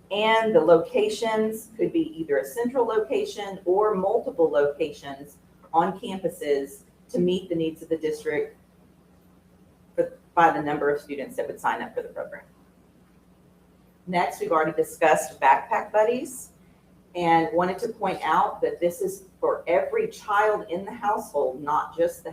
And the locations could be either a central location or multiple locations on campuses to meet the needs of the district by the number of students that would sign up for the program. Next, we've already discussed backpack buddies and wanted to point out that this is for every child in the household, not just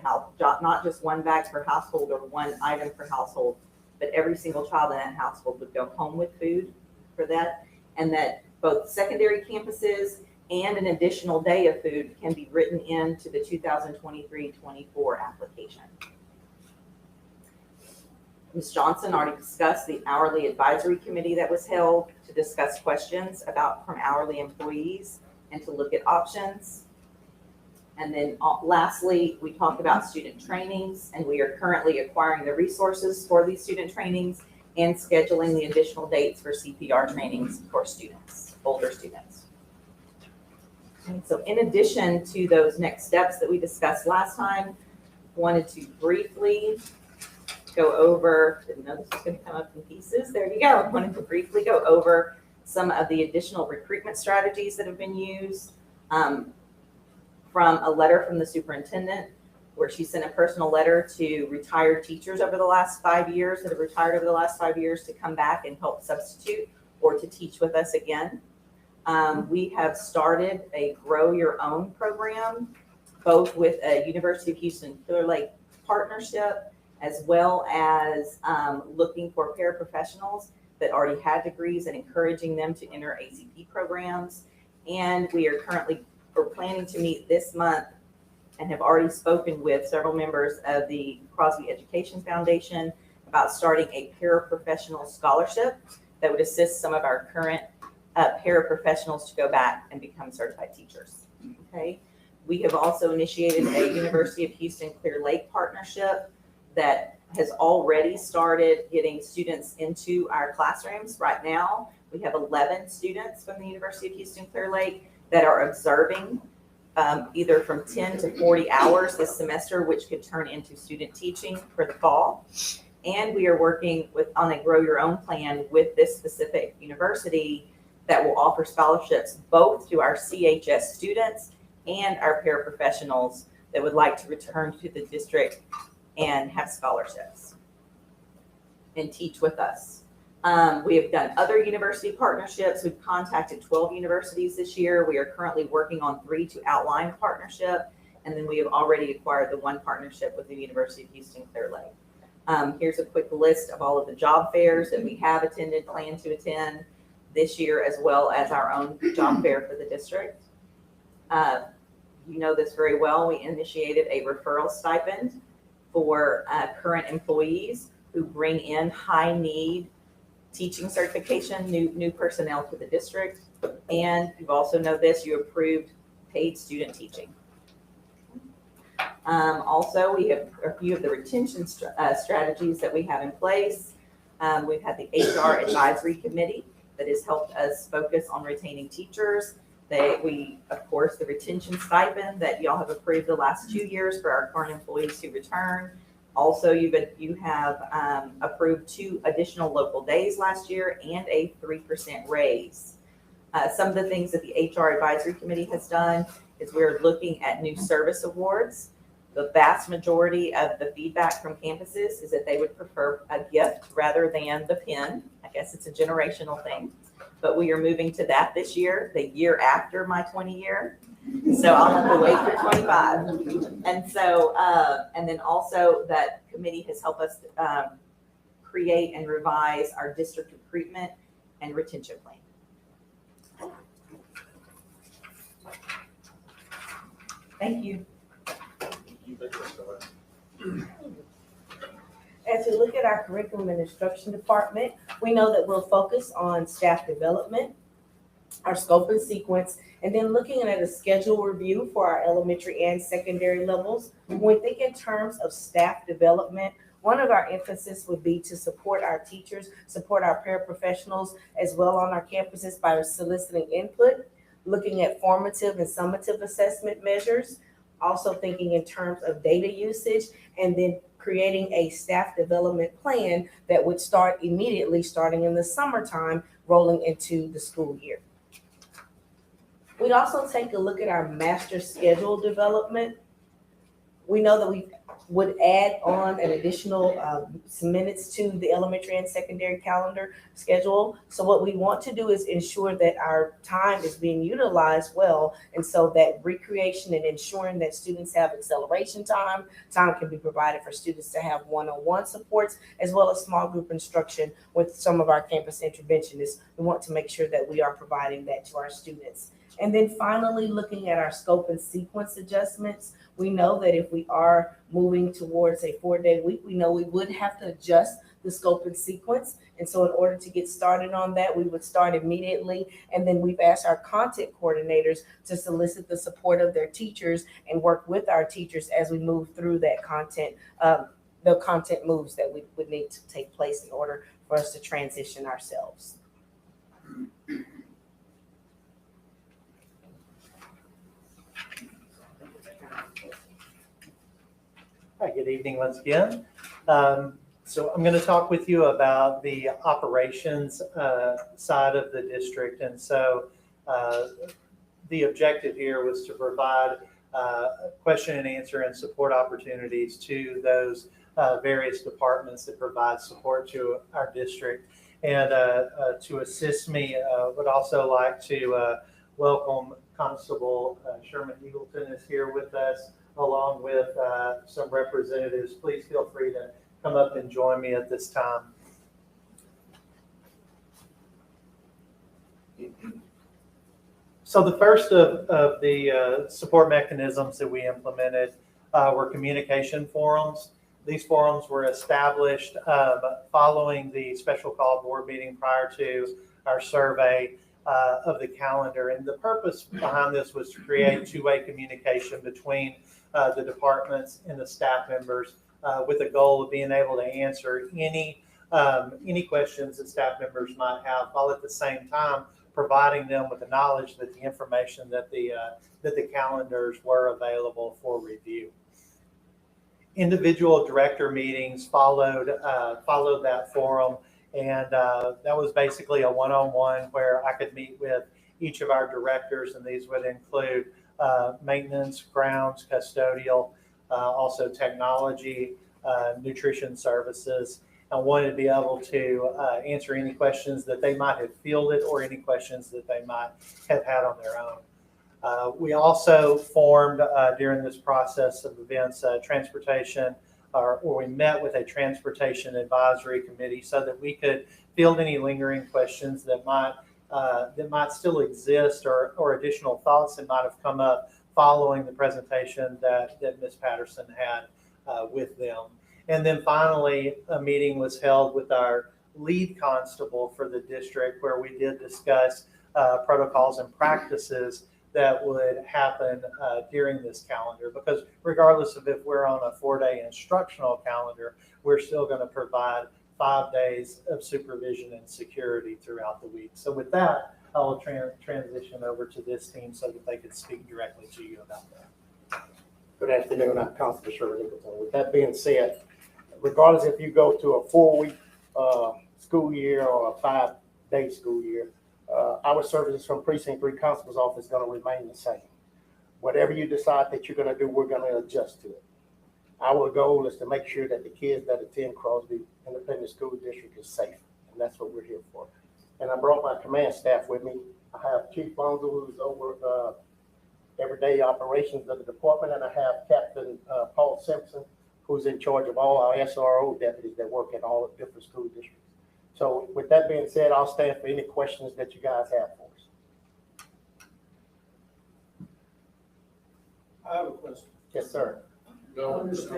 one bag per household or one item per household, but every single child in that household would go home with food for that, and that both secondary campuses and an additional day of food can be written into the 2023-24 application. Ms. Johnson already discussed the hourly advisory committee that was held to discuss questions from hourly employees and to look at options. And then lastly, we talked about student trainings, and we are currently acquiring the resources for these student trainings and scheduling the additional dates for CPR trainings for students, older students. And so in addition to those next steps that we discussed last time, wanted to briefly go over, didn't know this was going to come up in pieces. There you go. I wanted to briefly go over some of the additional recruitment strategies that have been used from a letter from the superintendent, where she sent a personal letter to retired teachers over the last 5 years that have retired over the last 5 years to come back and help substitute or to teach with us again. We have started a Grow Your Own program, both with a University of Houston Clear Lake partnership, as well as looking for paraprofessionals that already had degrees and encouraging them to enter ACP programs. And we're planning to meet this month and have already spoken with several members of the Crosby Education Foundation about starting a paraprofessional scholarship that would assist some of our current paraprofessionals to go back and become certified teachers. Okay. We have also initiated a University of Houston Clear Lake partnership that has already started getting students into our classrooms. Right now, we have 11 students from the University of Houston Clear Lake that are observing either from 10 to 40 hours this semester, which could turn into student teaching for the fall. And we are working on a Grow Your Own plan with this specific university that will offer scholarships both to our CHS students and our paraprofessionals that would like to return to the district and have scholarships. and teach with us. We have done other university partnerships. We've contacted 12 universities this year. We are currently working on 3 to outline a partnership. And then we have already acquired the 1 partnership with the University of Houston Clear Lake. Here's a quick list of all of the job fairs that we have attended, plan to attend this year, as well as our own job fair for the district. You know this very well. We initiated a referral stipend for current employees who bring in high need teaching certification, new personnel to the district. And you also know this, you approved paid student teaching. Also, we have a few of the retention strategies that we have in place. We've had the HR advisory committee that has helped us focus on retaining teachers. Of course, the retention stipend that y'all have approved the last 2 years for our current employees who return. Also, you have approved 2 additional local days last year and a 3% raise. Some of the things that the HR advisory committee has done is we're looking at new service awards. The vast majority of the feedback from campuses is that they would prefer a gift rather than the pen. I guess it's a generational thing, but we are moving to that this year, the year after my 20 year. So I'll have to wait for 25. And so, and then also that committee has helped us create and revise our district recruitment and retention plan. Thank you. As we look at our curriculum and instruction department, we know that we'll focus on staff development, our scope and sequence, and then looking at a schedule review for our elementary and secondary levels. When we think in terms of staff development, one of our emphasis would be to support our teachers, support our paraprofessionals as well on our campuses by soliciting input, looking at formative and summative assessment measures, also thinking in terms of data usage, and then creating a staff development plan that would start immediately, starting in the summertime, rolling into the school year. We'd also take a look at our master schedule development. We know that we would add on an additional some minutes to the elementary and secondary calendar schedule. So what we want to do is ensure that our time is being utilized well, and so that recreation and ensuring that students have acceleration time can be provided for students to have one-on-one supports, as well as small group instruction with some of our campus interventionists. We want to make sure that we are providing that to our students. And then finally, looking at our scope and sequence adjustments, we know that if we are moving towards a 4-day week, we know we would have to adjust the scope and sequence. And so in order to get started on that, we would start immediately. And then we've asked our content coordinators to solicit the support of their teachers and work with our teachers as we move through that content, the content moves that would need to take place in order for us to transition ourselves. Hi, good evening once again. So I'm going to talk with you about the operations side of the district. And so the objective here was to provide question and answer and support opportunities to those various departments that provide support to our district. And to assist me, would also like to welcome Constable Sherman Eagleton is here with us, along with some representatives. Please feel free to come up and join me at this time. So the first of the support mechanisms that we implemented were communication forums. These forums were established following the special call board meeting prior to our survey of the calendar. And the purpose behind this was to create two-way communication between the departments and the staff members with the goal of being able to answer any questions that staff members might have, while at the same time providing them with the knowledge that the information that the calendars were available for review. Individual director meetings followed that forum, and that was basically a one-on-one where I could meet with each of our directors, and these would include maintenance, grounds, custodial, also technology, nutrition services, I wanted to be able to answer any questions that they might have fielded or any questions that they might have had on their own. We also formed during this process of events transportation, or we met with a transportation advisory committee so that we could field any lingering questions that might still exist, or additional thoughts that might have come up following the presentation that Ms. Patterson had with them. And then finally, a meeting was held with our lead constable for the district where we did discuss protocols and practices that would happen during this calendar. Because regardless of if we're on a 4-day instructional calendar, we're still going to provide 5 days of supervision and security throughout the week. So with that, I will transition over to this team so that they could speak directly to you about that. Good afternoon, I'm Constable Sherman Nicholson. With that being said, regardless if you go to a 4-week school year or a 5-day school year, our services from Precinct 3 Constable's Office is going to remain the same. Whatever you decide that you're going to do, we're going to adjust to it. Our goal is to make sure that the kids that attend Crosby Independent School District is safe, and that's what we're here for. And I brought my command staff with me. I have Chief Bonzo, who's over everyday operations of the department, and I have Captain Paul Simpson, who's in charge of all our SRO deputies that work in all the different school districts. So with that being said, I'll stand for any questions that you guys have for us. I have a question. Yes, sir. No. Just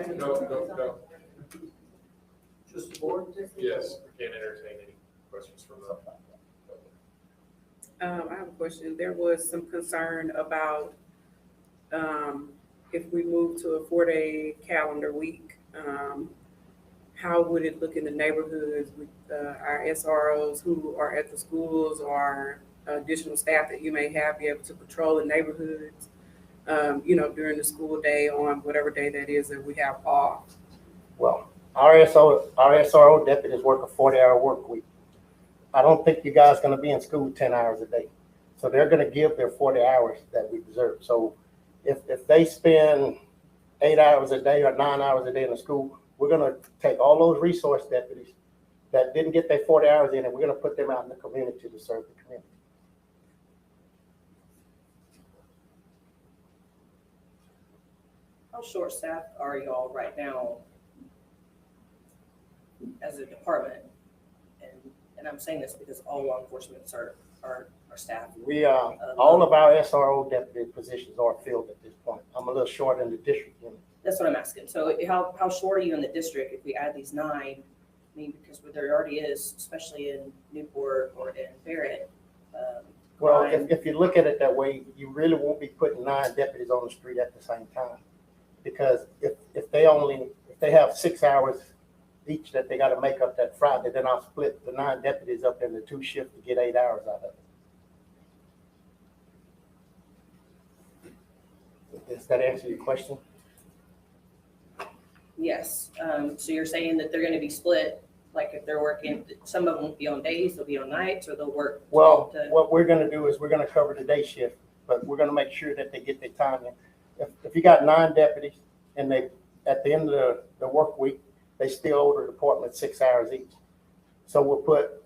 the board? Yes, we can't entertain any questions from the. I have a question. There was some concern about if we move to a 4-day calendar week, how would it look in the neighborhoods with our SROs who are at the schools, or additional staff that you may have be able to patrol the neighborhoods, during the school day on whatever day that is that we have off? Well, our SRO deputies work a 40-hour work week. I don't think you guys are going to be in school 10 hours a day. So they're going to give their 40 hours that we deserve. So if they spend 8 hours a day or 9 hours a day in the school, we're going to take all those resource deputies that didn't get their 40 hours in, and we're going to put them out in the community to serve the community. How short-staffed are y'all right now as a department? And I'm saying this because all law enforcement are staffed. We all of our SRO deputy positions are filled at this point. I'm a little short in the district unit. That's what I'm asking. So how short are you in the district if we add these 9? I mean, because there already is, especially in Newport or in Barrett. Well, if you look at it that way, you really won't be putting 9 deputies on the street at the same time. Because if they have 6 hours each that they got to make up that Friday, then I'll split the 9 deputies up into 2 shifts to get 8 hours out of it. Does that answer your question? Yes. So you're saying that they're going to be split, like if they're working, some of them won't be on days, they'll be on nights, or they'll work. Well, what we're going to do is we're going to cover the day shift, but we're going to make sure that they get their time in. If you got 9 deputies and they, at the end of the work week, they still owe the department 6 hours each. So we'll put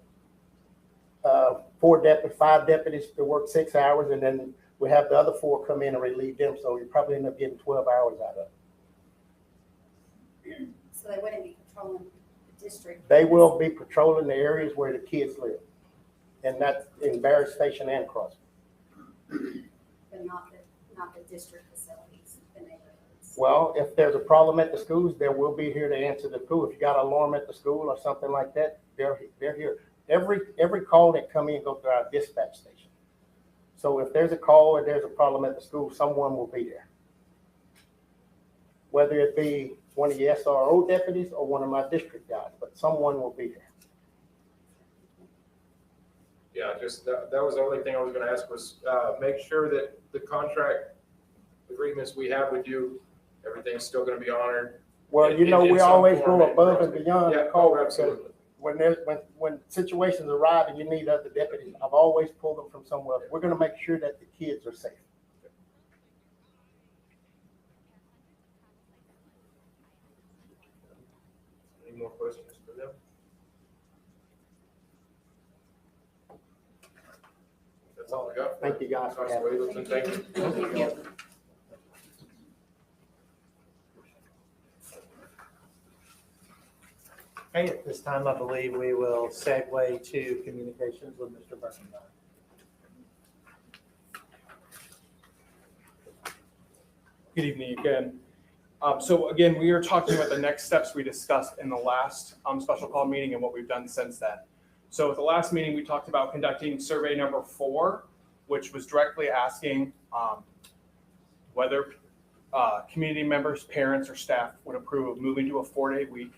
5 deputies to work 6 hours, and then we have the other 4 come in and relieve them. So you probably end up getting 12 hours out of it. So they wouldn't be patrolling the district? They will be patrolling the areas where the kids live. And that's in Barrett Station and Crosby. But not the district facilities, the neighborhoods? Well, if there's a problem at the schools, they will be here to answer the call. If you got an alarm at the school or something like that, they're here. Every call that come in goes through our dispatch station. So if there's a call or there's a problem at the school, someone will be there. Whether it be one of the SRO deputies or one of my district guys, but someone will be there. Yeah, just that was the only thing I was going to ask was make sure that the contract agreements we have with you, everything's still going to be honored. Well, we always go above and beyond the call. Absolutely. When situations arrive and you need other deputies, I've always pulled them from somewhere else. We're going to make sure that the kids are safe. Any more questions for them? That's all I got. Thank you guys for Dr. having me. Williamson, thank you. Thank you. Okay, at this time, I believe we will segue to communications with Mr. Birkenbein. Good evening again. So again, we are talking about the next steps we discussed in the last special call meeting and what we've done since then. So at the last meeting, we talked about conducting survey number 4, which was directly asking whether community members, parents, or staff would approve of moving to a 4-day week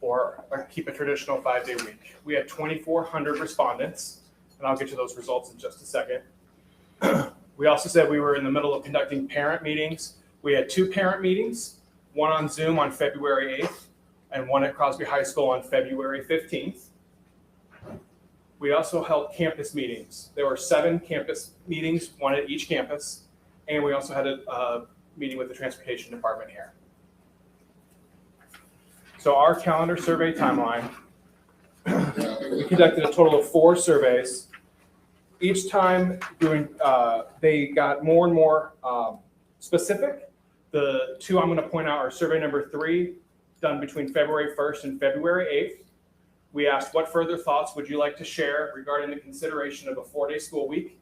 or keep a traditional 5-day week. We had 2,400 respondents, and I'll get to those results in just a second. We also said we were in the middle of conducting parent meetings. We had 2 parent meetings, one on Zoom on February 8th and one at Crosby High School on February 15th. We also held campus meetings. There were 7 campus meetings, one at each campus, and we also had a meeting with the transportation department here. So our calendar survey timeline, we conducted a total of 4 surveys. Each time they got more and more specific. The 2 I'm going to point out are survey number 3, done between February 1st and February 8th. We asked, what further thoughts would you like to share regarding the consideration of a 4-day school week?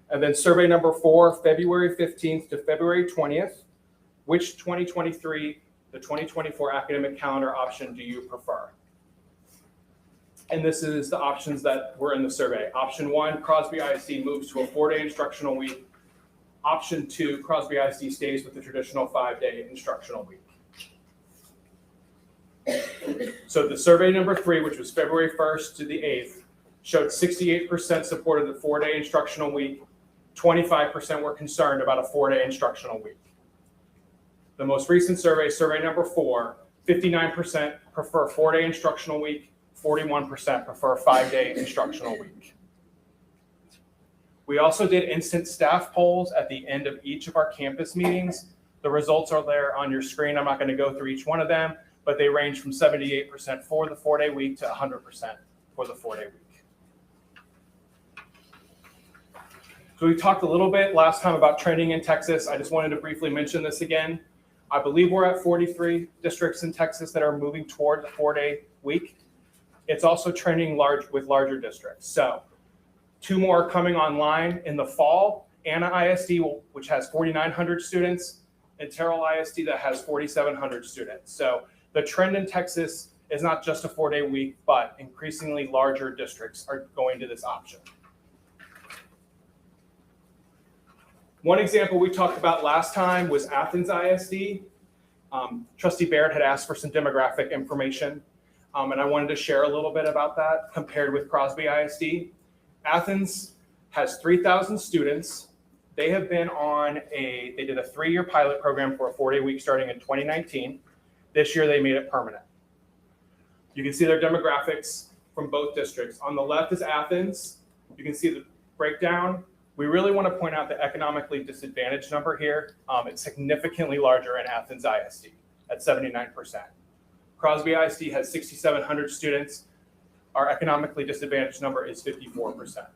And then survey number 4, February 15th to February 20th, which 2023 to 2024 academic calendar option do you prefer? And this is the options that were in the survey. Option 1, Crosby ISD moves to a 4-day instructional week. Option 2, Crosby ISD stays with the traditional 5-day instructional week. So the survey number 3, which was February 1st to the 8th, showed 68% supported the 4-day instructional week. 25% were concerned about a 4-day instructional week. The most recent survey, survey number 4, 59% prefer 4-day instructional week. 41% prefer a 5-day instructional week. We also did instant staff polls at the end of each of our campus meetings. The results are there on your screen. I'm not going to go through each one of them, but they range from 78% for the 4-day week to 100% for the 4-day week. So we talked a little bit last time about trending in Texas. I just wanted to briefly mention this again. I believe we're at 43 districts in Texas that are moving toward the 4-day week. It's also trending with larger districts. So 2 more are coming online in the fall. Anna ISD, which has 4,900 students, and Terrell ISD that has 4,700 students. So the trend in Texas is not just a 4-day week, but increasingly larger districts are going to this option. One example we talked about last time was Athens ISD. Trustee Baird had asked for some demographic information, and I wanted to share a little bit about that compared with Crosby ISD. Athens has 3,000 students. They have been they did a 3-year pilot program for a 4-day week starting in 2019. This year they made it permanent. You can see their demographics from both districts. On the left is Athens. You can see the breakdown. We really want to point out the economically disadvantaged number here. It's significantly larger in Athens ISD at 79%. Crosby ISD has 6,700 students. Our economically disadvantaged number is 54%.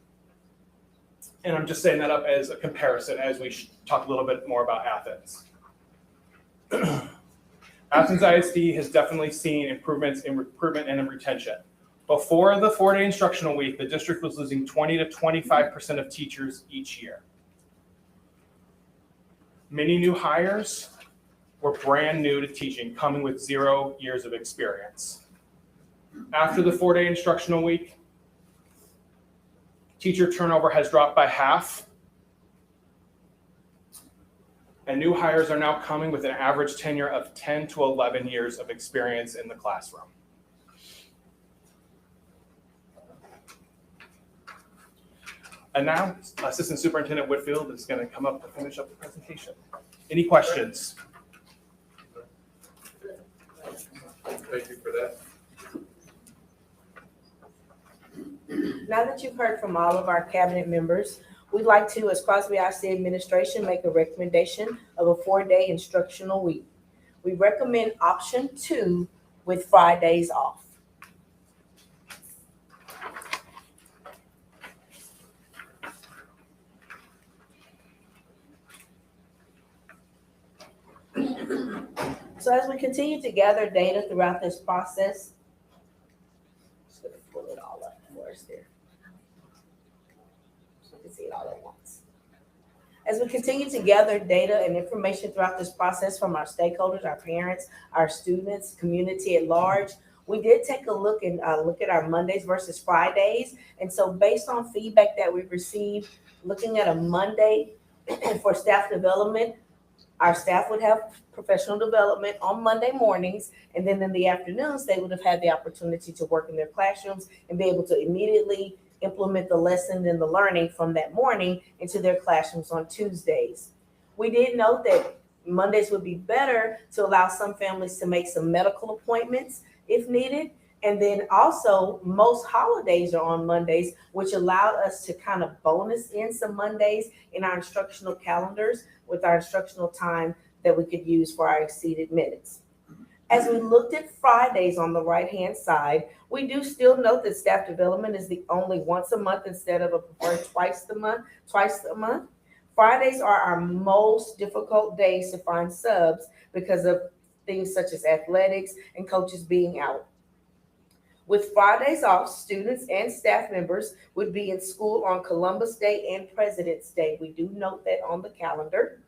And I'm just setting that up as a comparison as we talk a little bit more about Athens. Athens ISD has definitely seen improvements in recruitment and in retention. Before the 4-day instructional week, the district was losing 20 to 25% of teachers each year. Many new hires were brand new to teaching, coming with 0 years of experience. After the 4-day instructional week, teacher turnover has dropped by half, and new hires are now coming with an average tenure of 10 to 11 years of experience in the classroom. And now, Assistant Superintendent Whitfield is going to come up to finish up the presentation. Any questions? Thank you for that. Now that you've heard from all of our cabinet members, we'd like to, as Crosby ISD administration, make a recommendation of a 4-day instructional week. We recommend option 2 with Fridays off. So as we continue to gather data throughout this process, just gonna pull it all up for us there. So you can see it all at once. As we continue to gather data and information throughout this process from our stakeholders, our parents, our students, community at large, we did take a look and look at our Mondays versus Fridays. And so based on feedback that we received, looking at a Monday for staff development, our staff would have professional development on Monday mornings, and then in the afternoons, they would have had the opportunity to work in their classrooms and be able to immediately implement the lesson and the learning from that morning into their classrooms on Tuesdays. We did note that Mondays would be better to allow some families to make some medical appointments if needed. And then also most holidays are on Mondays, which allowed us to kind of bonus in some Mondays in our instructional calendars with our instructional time that we could use for our exceeded minutes. As we looked at Fridays on the right-hand side, we do still note that staff development is the only once a month instead of a preferred twice a month. Fridays are our most difficult days to find subs because of things such as athletics and coaches being out. With Fridays off, students and staff members would be in school on Columbus Day and President's Day. We do note that on the calendar.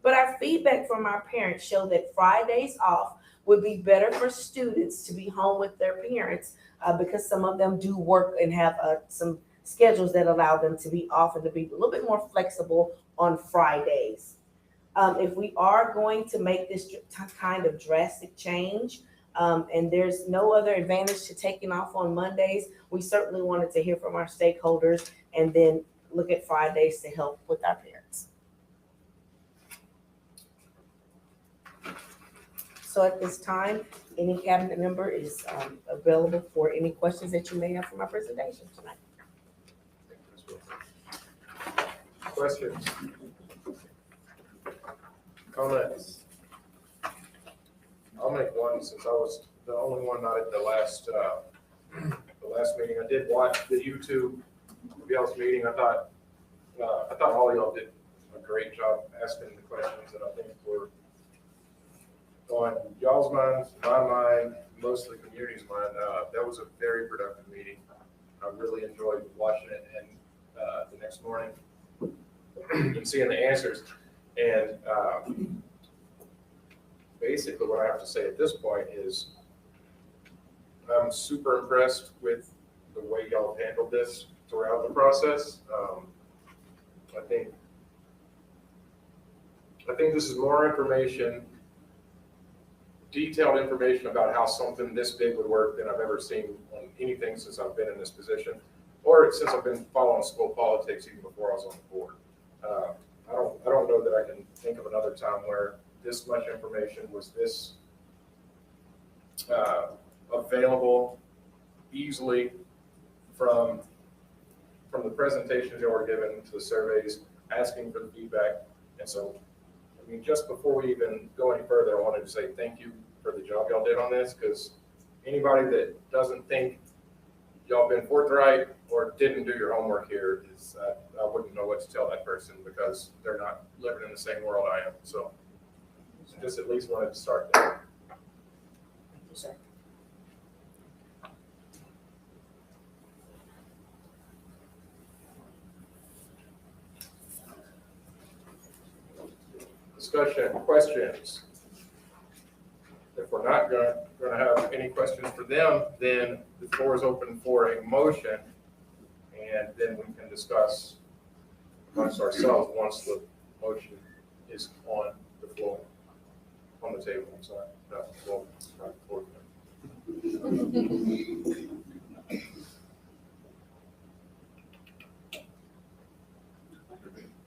But our feedback from our parents show that Fridays off would be better for students to be home with their parents because some of them do work and have some schedules that allow them to be off and to be a little bit more flexible on Fridays. If we are going to make this kind of drastic change, and there's no other advantage to taking off on Mondays, we certainly wanted to hear from our stakeholders and then look at Fridays to help with our parents. So at this time, any cabinet member is available for any questions that you may have for my presentation tonight. Questions? Comments? I'll make one since I was the only one not at the last meeting. I did watch the YouTube of y'all's meeting. I thought all y'all did a great job asking the questions that I think were on y'all's minds, my mind, most of the community's mind. That was a very productive meeting. I really enjoyed watching it and the next morning and seeing the answers. And basically what I have to say at this point is I'm super impressed with the way y'all handled this throughout the process. I think this is more information, detailed information about how something this big would work than I've ever seen on anything since I've been in this position, or since I've been following school politics even before I was on the board. I don't know that I can think of another time where this much information was this available easily from the presentations you were given to the surveys, asking for the feedback. And so, I mean, just before we even go any further, I wanted to say thank you for the job y'all did on this, because anybody that doesn't think y'all been forthright or didn't do your homework here is, I wouldn't know what to tell that person because they're not living in the same world I am. So just at least wanted to start there. Thank you, sir. Discussion, questions? If we're not going to have any questions for them, then the floor is open for a motion, and then we can discuss amongst ourselves once the motion is on the floor, on the table. I'm sorry, not the floor, not the floor.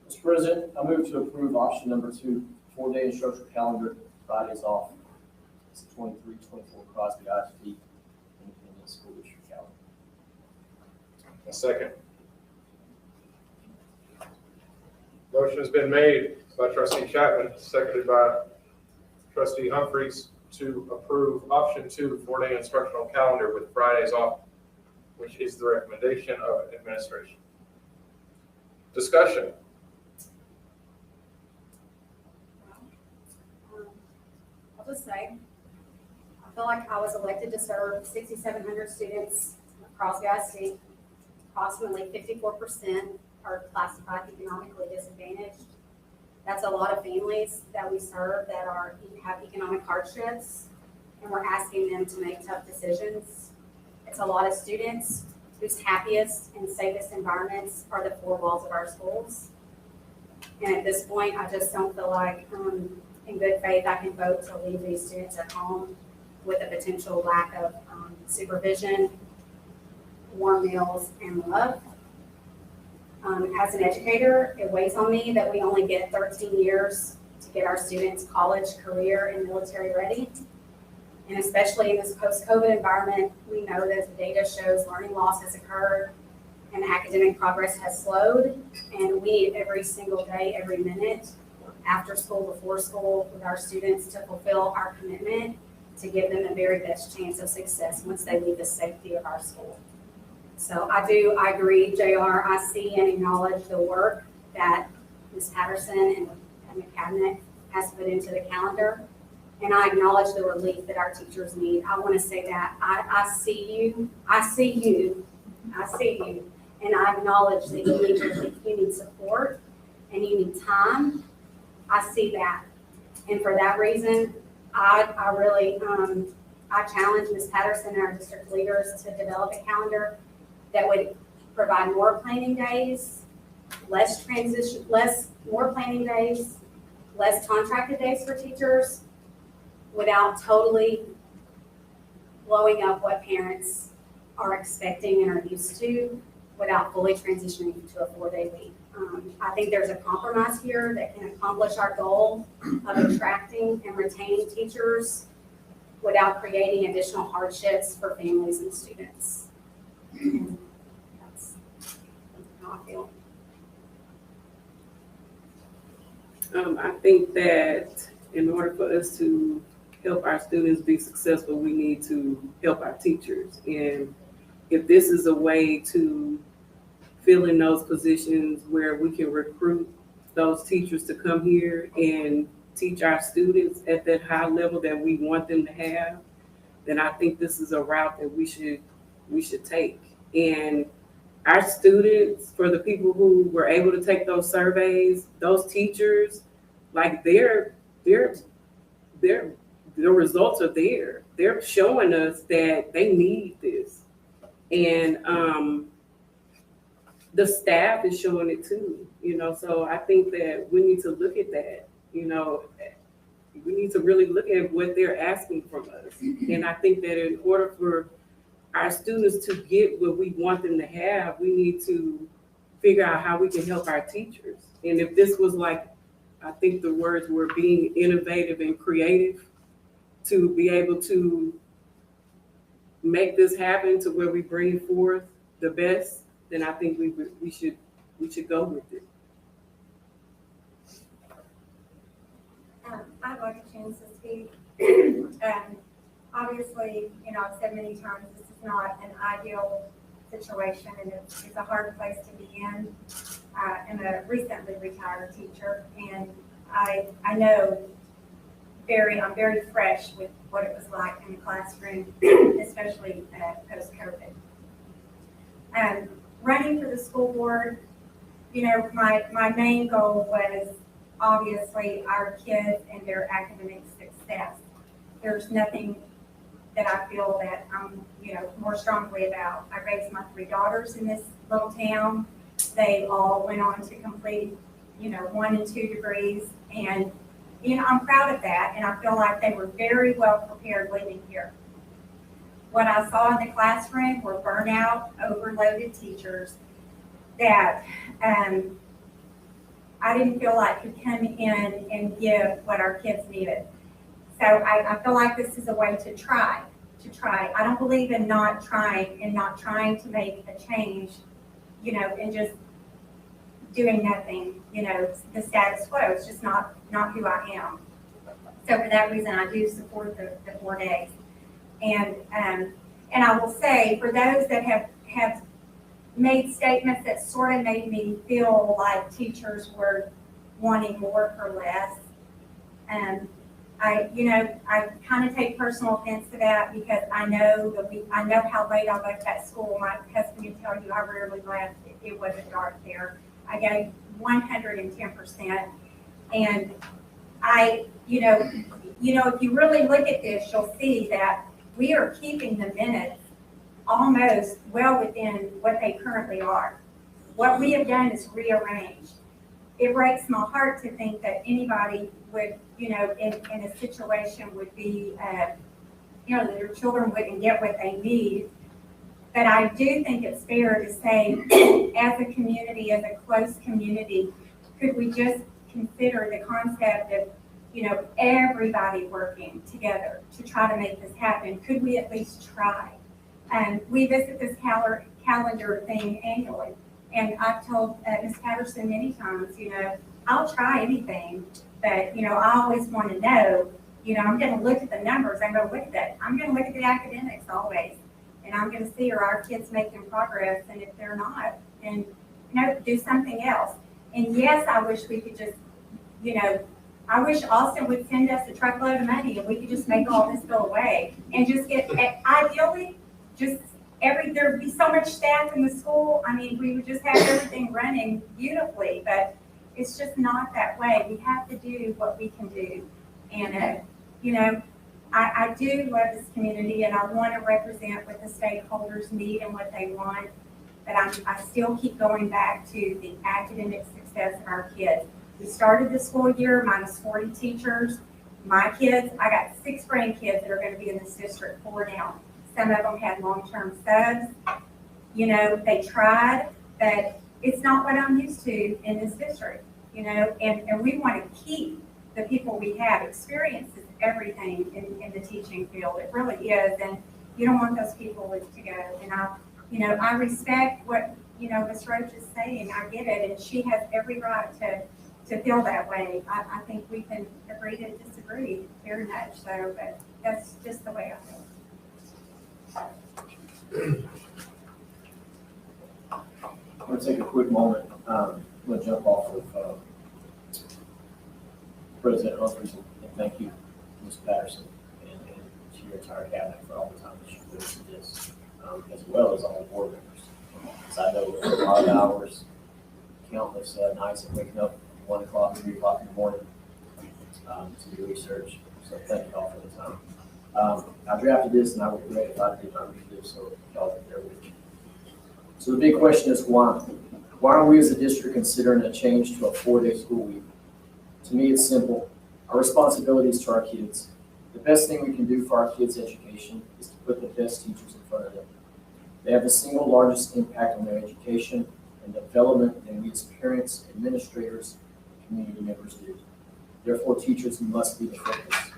Mr. President, I move to approve option number 2, 4-day instructional calendar, Fridays off. It's the 23-24 Crosby ISD Independent School District calendar. A second. Motion has been made by Trustee Chapman, seconded by Trustee Humphreys to approve option 2, 4-day instructional calendar with Fridays off, which is the recommendation of administration. Discussion. say. I feel like I was elected to serve 6,700 students at Crosby ISD. Approximately 54% are classified economically disadvantaged. That's a lot of families that we serve that have economic hardships, and we're asking them to make tough decisions. It's a lot of students whose happiest and safest environments are the four walls of our schools. And at this point, I just don't feel like, in good faith, I can vote to leave these students at home with a potential lack of supervision, warm meals, and love. As an educator, it weighs on me that we only get 13 years to get our students college, career, and military ready. And especially in this post-COVID environment, we know that the data shows learning loss has occurred and academic progress has slowed. And we need every single day, every minute, after school, before school, with our students to fulfill our commitment to give them the very best chance of success once they leave the safety of our school. So I agree, JR, I see and acknowledge the work that Ms. Patterson and the cabinet has put into the calendar. And I acknowledge the relief that our teachers need. I want to say that I see you, and I acknowledge that you need relief, you need support, and you need time. I see that. And for that reason, I really, I challenge Ms. Patterson and our district leaders to develop a calendar that would provide more planning days, more planning days, less contracted days for teachers, without totally blowing up what parents are expecting and are used to, without fully transitioning to a 4-day week. I think there's a compromise here that can accomplish our goal of attracting and retaining teachers without creating additional hardships for families and students. And that's how I feel. I think that in order for us to help our students be successful, we need to help our teachers. And if this is a way to fill in those positions where we can recruit those teachers to come here and teach our students at that high level that we want them to have, then I think this is a route that we should take. And our students, for the people who were able to take those surveys, those teachers, like the results are there. They're showing us that they need this. And the staff is showing it too, so I think that we need to look at that, we need to really look at what they're asking from us. And I think that in order for our students to get what we want them to have, we need to figure out how we can help our teachers. And if this was like, I think the words were being innovative and creative to be able to make this happen to where we bring forth the best, then I think we should go with it. I'd like a chance to speak. Obviously, I've said many times, this is not an ideal situation, and it's a hard place to be in. I'm a recently retired teacher, and I know I'm very fresh with what it was like in the classroom, especially post-COVID. Running for the school board, my main goal was obviously our kids and their academic success. There's nothing that I feel that I'm, more strongly about. I raised my 3 daughters in this little town. They all went on to complete, 1 and 2 degrees, and I'm proud of that, and I feel like they were very well prepared leaving here. What I saw in the classroom were burnout, overloaded teachers that I didn't feel like could come in and give what our kids needed. So I feel like this is a way to try. I don't believe in not trying to make a change, and just doing nothing, the status quo. It's just not who I am. So for that reason, I do support the 4 days. And I will say, for those that have made statements that sort of made me feel like teachers were wanting more for less, I kind of take personal offense to that because I know how late I left that school. My husband can tell you I rarely left. It wasn't dark there. I gave 110%. And if you really look at this, you'll see that we are keeping the minutes almost well within what they currently are. What we have done is rearranged. It breaks my heart to think that anybody would, in a situation would be, that their children wouldn't get what they need. But I do think it's fair to say, as a community, as a close community, could we just consider the concept of, everybody working together to try to make this happen? Could we at least try? We visit this calendar thing annually. And I've told Ms. Patterson many times, I'll try anything, but, I always want to know, I'm going to look at the numbers. I'm going to look at that. I'm going to look at the academics always. And I'm going to see, are our kids making progress? And if they're not, then, do something else. And yes, I wish we could just, I wish Austin would send us a truckload of money and we could just make all this go away and just get, ideally, just there'd be so much staff in the school. I mean, we would just have everything running beautifully, but it's just not that way. We have to do what we can do. And, I do love this community and I want to represent what the stakeholders need and what they want, but I still keep going back to the academic success of our kids. We started the school year minus 40 teachers. My kids, I got 6 grandkids that are going to be in this district, 4 now. Some of them had long-term subs. They tried, but it's not what I'm used to in this district, and we want to keep the people we have. Experience is everything in the teaching field. It really is, and you don't want those people to go. And I respect what, Ms. Roach is saying. I get it, and she has every right to feel that way. I think we can agree to disagree very much so, but that's just the way I feel. I'm going to take a quick moment. I'm going to jump off of President Humphries and thank you, Ms. Patterson, and to your entire cabinet for all the time that you've put into this, as well as all the board members. Because I know there's a lot of hours, countless nights of waking up 1 o'clock, 3 o'clock in the morning to do research. So thank you all for the time. I drafted this and I would regret if I did not read this, so y'all are there with me. So the big question is why? Why are we as a district considering a change to a 4-day school week? To me, it's simple. Our responsibility is to our kids. The best thing we can do for our kids' education is to put the best teachers in front of them. They have the single largest impact on their education and development than we as parents, administrators, and community members do. Therefore, teachers must be the focus.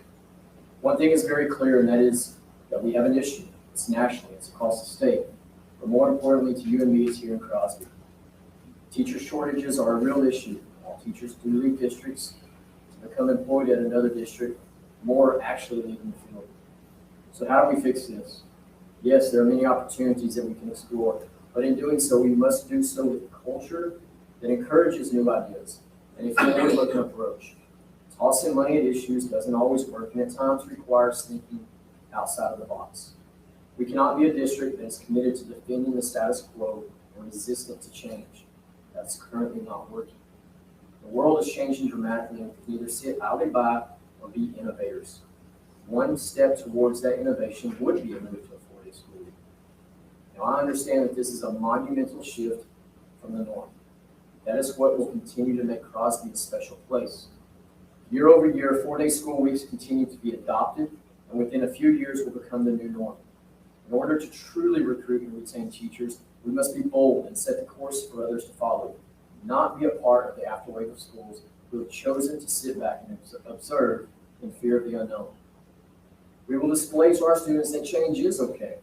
One thing is very clear, and that is that we have an issue. It's nationally, it's across the state. But more importantly to you and me, it's here in Crosby. Teacher shortages are a real issue. All teachers do leave districts to become employed at another district, more actually leaving the field. So how do we fix this? Yes, there are many opportunities that we can explore, but in doing so, we must do so with a culture that encourages new ideas and a forward-looking approach. Tossing money at issues doesn't always work, and at times requires thinking outside of the box. We cannot be a district that is committed to defending the status quo and resistant to change. That's currently not working. The world is changing dramatically, and we can either sit idly by or be innovators. One step towards that innovation would be a move to a 4-day school week. Now, I understand that this is a monumental shift from the norm. That is what will continue to make Crosby a special place. Year over year, 4-day school weeks continue to be adopted, and within a few years will become the new norm. In order to truly recruit and retain teachers, we must be bold and set the course for others to follow, not be a part of the afterwave of schools who have chosen to sit back and observe in fear of the unknown. We will display to our students that change is okay,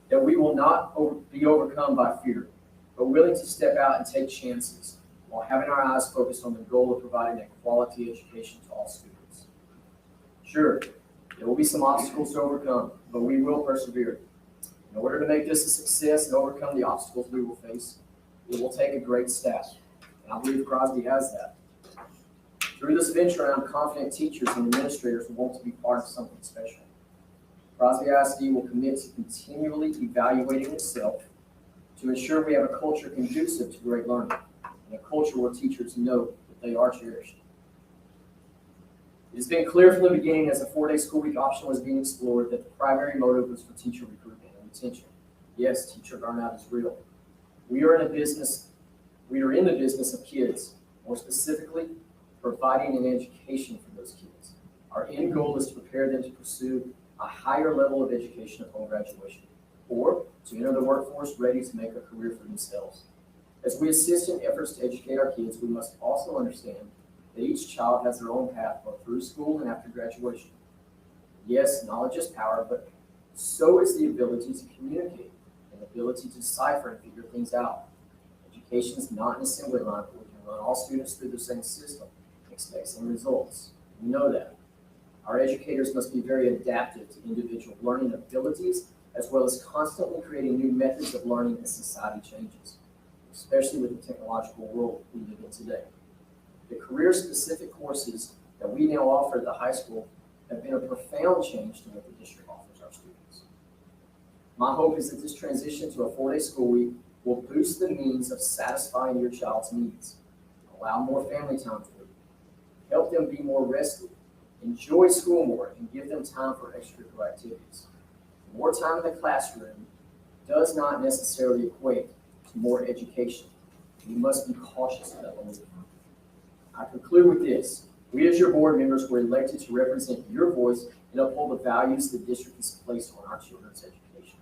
that we will not be overcome by fear, but willing to step out and take chances while having our eyes focused on the goal of providing a quality education to all students. Sure, there will be some obstacles to overcome, but we will persevere. In order to make this a success and overcome the obstacles we will face, it will take a great staff, and I believe Crosby has that. Through this venture, I'm confident teachers and administrators want to be part of something special. Crosby ISD will commit to continually evaluating itself to ensure we have a culture conducive to great learning and a culture where teachers know that they are cherished. It has been clear from the beginning as a 4-day school week option was being explored that the primary motive was for teacher recruitment and retention. Yes, teacher burnout is real. We are in the business of kids, more specifically, providing an education for those kids. Our end goal is to prepare them to pursue a higher level of education upon graduation, or to enter the workforce ready to make a career for themselves. As we assist in efforts to educate our kids, we must also understand that each child has their own path both through school and after graduation. Yes, knowledge is power, but so is the ability to communicate and the ability to decipher and figure things out. Education is not an assembly line where we can run all students through the same system and expect same results. We know that. Our educators must be very adaptive to individual learning abilities, as well as constantly creating new methods of learning as society changes, especially with the technological world we live in today. The career-specific courses that we now offer at the high school have been a profound change to what the district offers our students. My hope is that this transition to a 4-day school week will boost the means of satisfying your child's needs, allow more family time for them, help them be more rested, enjoy school more, and give them time for extracurricular activities. More time in the classroom does not necessarily equate to more education. We must be cautious of that belief. I conclude with this. We as your board members were elected to represent your voice and uphold the values the district has placed on our children's education.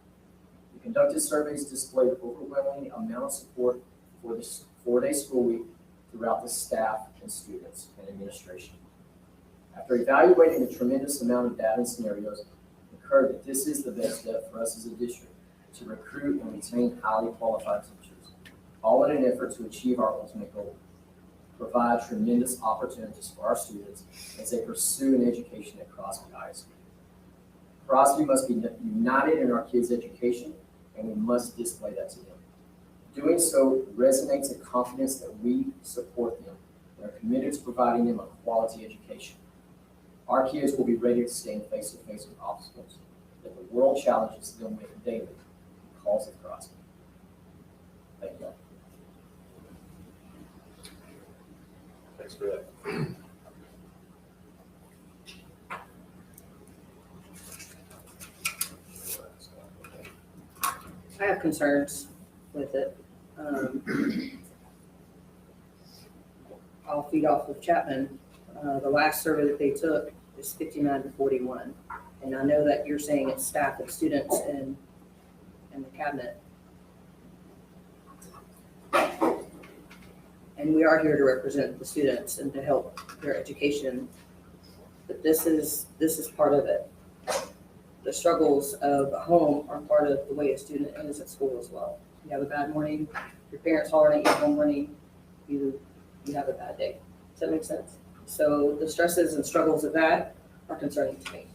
The conducted surveys displayed overwhelming amount of support for this 4-day school week throughout the staff and students and administration. After evaluating the tremendous amount of data and scenarios, I concur that this is the best step for us as a district to recruit and retain highly qualified teachers, all in an effort to achieve our ultimate goal: provide tremendous opportunities for our students as they pursue an education at Crosby ISD. Crosby must be united in our kids' education, and we must display that to them. Doing so resonates a confidence that we support them and are committed to providing them a quality education. Our kids will be ready to stand face to face with obstacles that the world challenges them with daily because of Crosby. Thank you all. Thanks for that. I have concerns with it. I'll feed off of Chapman. The last survey that they took is 59 to 41. And I know that you're saying it's staff and students and the cabinet. And we are here to represent the students and to help their education. But this is part of it. The struggles of a home are part of the way a student is at school as well. You have a bad morning, your parents hollering at you one morning, you have a bad day. Does that make sense? So the stresses and struggles of that are concerning to me.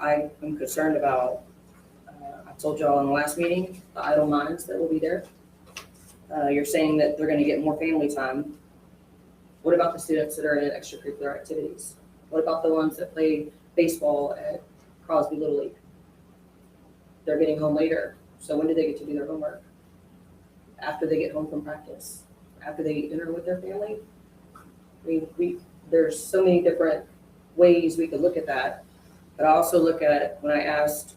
I am concerned about, I told y'all in the last meeting, the idle minds that will be there. You're saying that they're going to get more family time. What about the students that are in extracurricular activities? What about the ones that play baseball at Crosby Little League? They're getting home later. So when do they get to do their homework? After they get home from practice? After they eat dinner with their family? I mean, there's so many different ways we could look at that. But I also look at, when I asked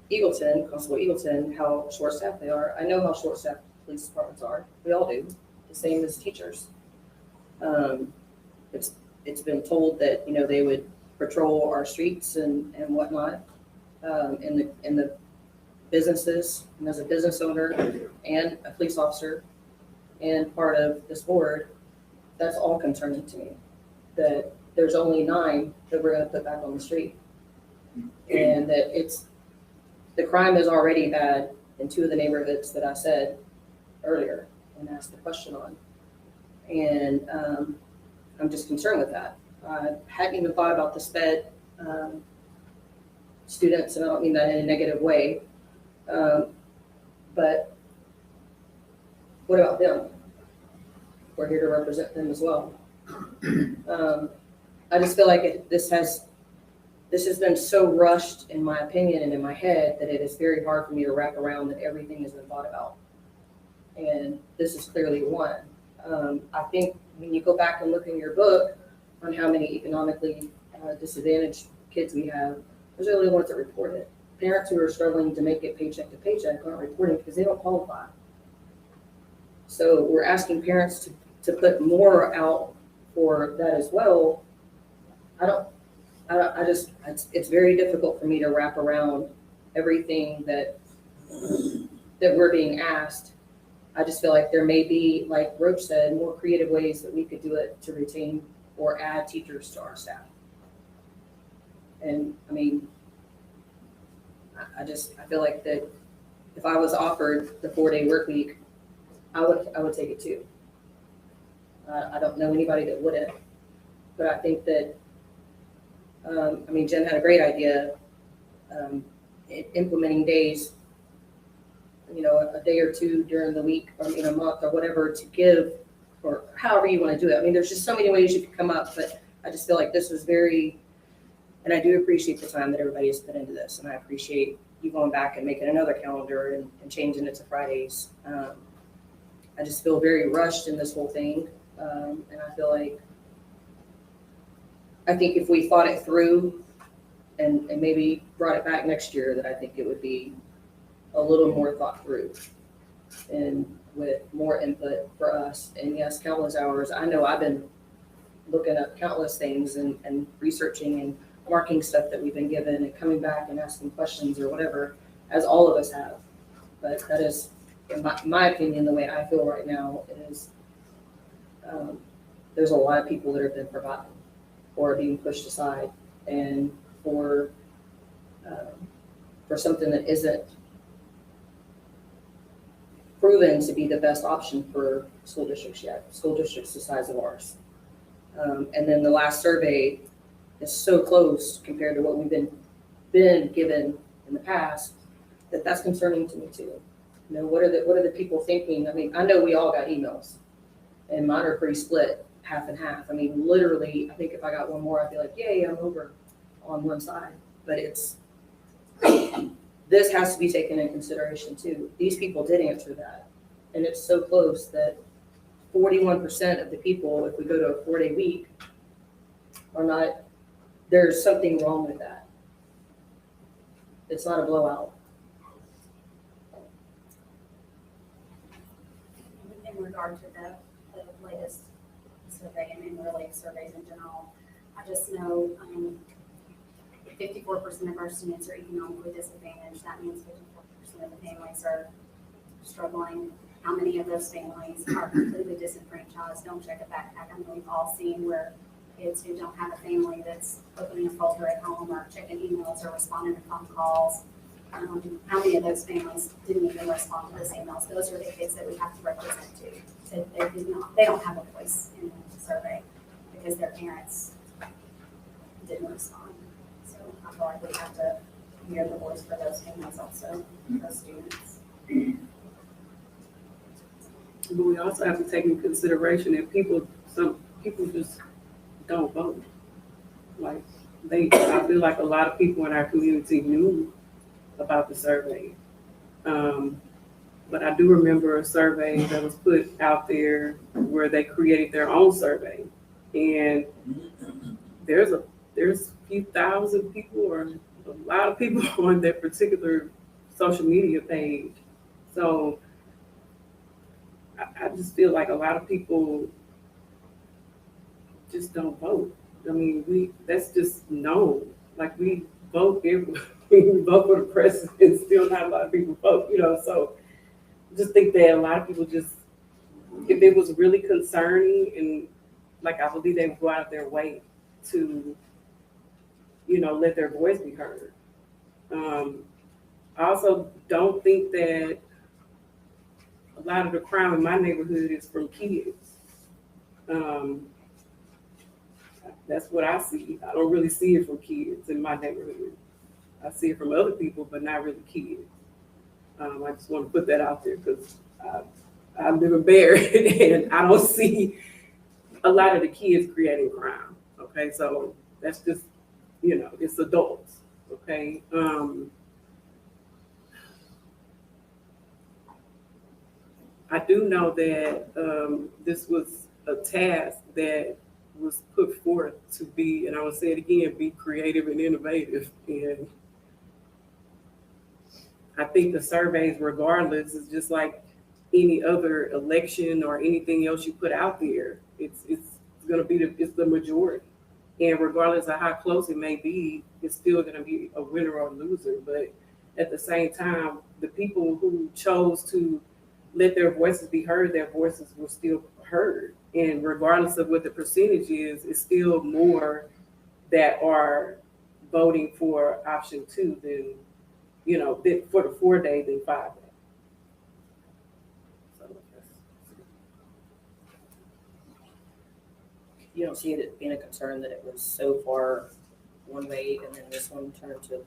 Eagleton, Constable Eagleton, how short-staffed they are. I know how short-staffed police departments are. We all do. The same as teachers. It's been told that, you know, they would patrol our streets and whatnot in the businesses. And as a business owner and a police officer and part of this board, that's all concerning to me. That there's only 9 that we're going to put back on the street. And that the crime is already bad in 2 of the neighborhoods that I said earlier and asked the question on. And I'm just concerned with that. I hadn't even thought about the SPED students, and I don't mean that in a negative way. But what about them? We're here to represent them as well. I just feel like this has been so rushed, in my opinion and in my head, that it is very hard for me to wrap around that everything has been thought about. And this is clearly one. I think when you go back and look in your book on how many economically disadvantaged kids we have, those are the only ones that report it. Parents who are struggling to make it paycheck to paycheck aren't reporting because they don't qualify. So we're asking parents to put more out for that as well. It's very difficult for me to wrap around everything that we're being asked. I just feel like there may be, like Roach said, more creative ways that we could do it to retain or add teachers to our staff. And I mean, I feel like that if I was offered the 4-day work week, I would take it too. I don't know anybody that wouldn't, but I think that, I mean, Jen had a great idea, implementing days, you know, a day or two during the week or a month or whatever to give, or however you want to do it. I mean, there's just so many ways you could come up, but I just feel like this was very, and I do appreciate the time that everybody has put into this, and I appreciate you going back and making another calendar and changing it to Fridays. I just feel very rushed in this whole thing, and I feel like, I think if we thought it through and maybe brought it back next year, that I think it would be a little more thought through and with more input for us. And yes, countless hours. I know I've been looking up countless things and researching and marking stuff that we've been given and coming back and asking questions or whatever, as all of us have. But that is, in my opinion, the way I feel right now is there's a lot of people that have been forgotten or being pushed aside, and for something that isn't proven to be the best option for school districts yet, school districts the size of ours. And then the last survey is so close compared to what we've been given in the past, that's concerning to me too. You know, what are the people thinking? I mean, I know we all got emails, and mine are pretty split, half and half. I mean, literally, I think if I got one more, I'd be like, yay, I'm over on one side. But this has to be taken into consideration too. These people did answer that, and it's so close that 41% of the people, if we go to a 4-day week, are not, there's something wrong with that. It's not a blowout. In regard to the latest survey and related surveys in general, I just know 54% of our students are economically disadvantaged. That means 54% of the families are struggling. How many of those families are completely disenfranchised, don't check a backpack? I know we've all seen where kids who don't have a family that's opening a folder at home or checking emails or responding to phone calls. How many of those families didn't even respond to those emails? Those are the kids that we have to represent to. So they don't have a voice in the survey because their parents didn't respond. So I feel like we have to hear the voice for those families also, those students. But we also have to take into consideration that some people just don't vote. Like I feel like a lot of people in our community knew about the survey. But I do remember a survey that was put out there where they created their own survey. And there's a few thousand people or a lot of people on that particular social media page. So I just feel like a lot of people just don't vote. I mean, that's just known. Like we vote we vote for the president, still not a lot of people vote, you know. So I just think that a lot of people just, if it was really concerning, and like I believe they would go out of their way to, you know, let their voice be heard. I also don't think that a lot of the crime in my neighborhood is from kids. That's what I see. I don't really see it from kids in my neighborhood. I see it from other people, but not really kids. I just want to put that out there because I live in Barrett and I don't see a lot of the kids creating crime. Okay, so that's just, it's adults. Okay. I do know that this was a task that was put forth to be, and I will say it again, be creative and innovative. And I think the surveys, regardless, is just like any other election or anything else you put out there. It's going to be the majority, and regardless of how close it may be, it's still going to be a winner or a loser. But at the same time, the people who chose to let their voices be heard, their voices were still heard. And regardless of what the percentage is, it's still more that are voting for option 2 than, for the 4-day than 5-day. You don't see it being a concern that it was so far one way and then this one turned to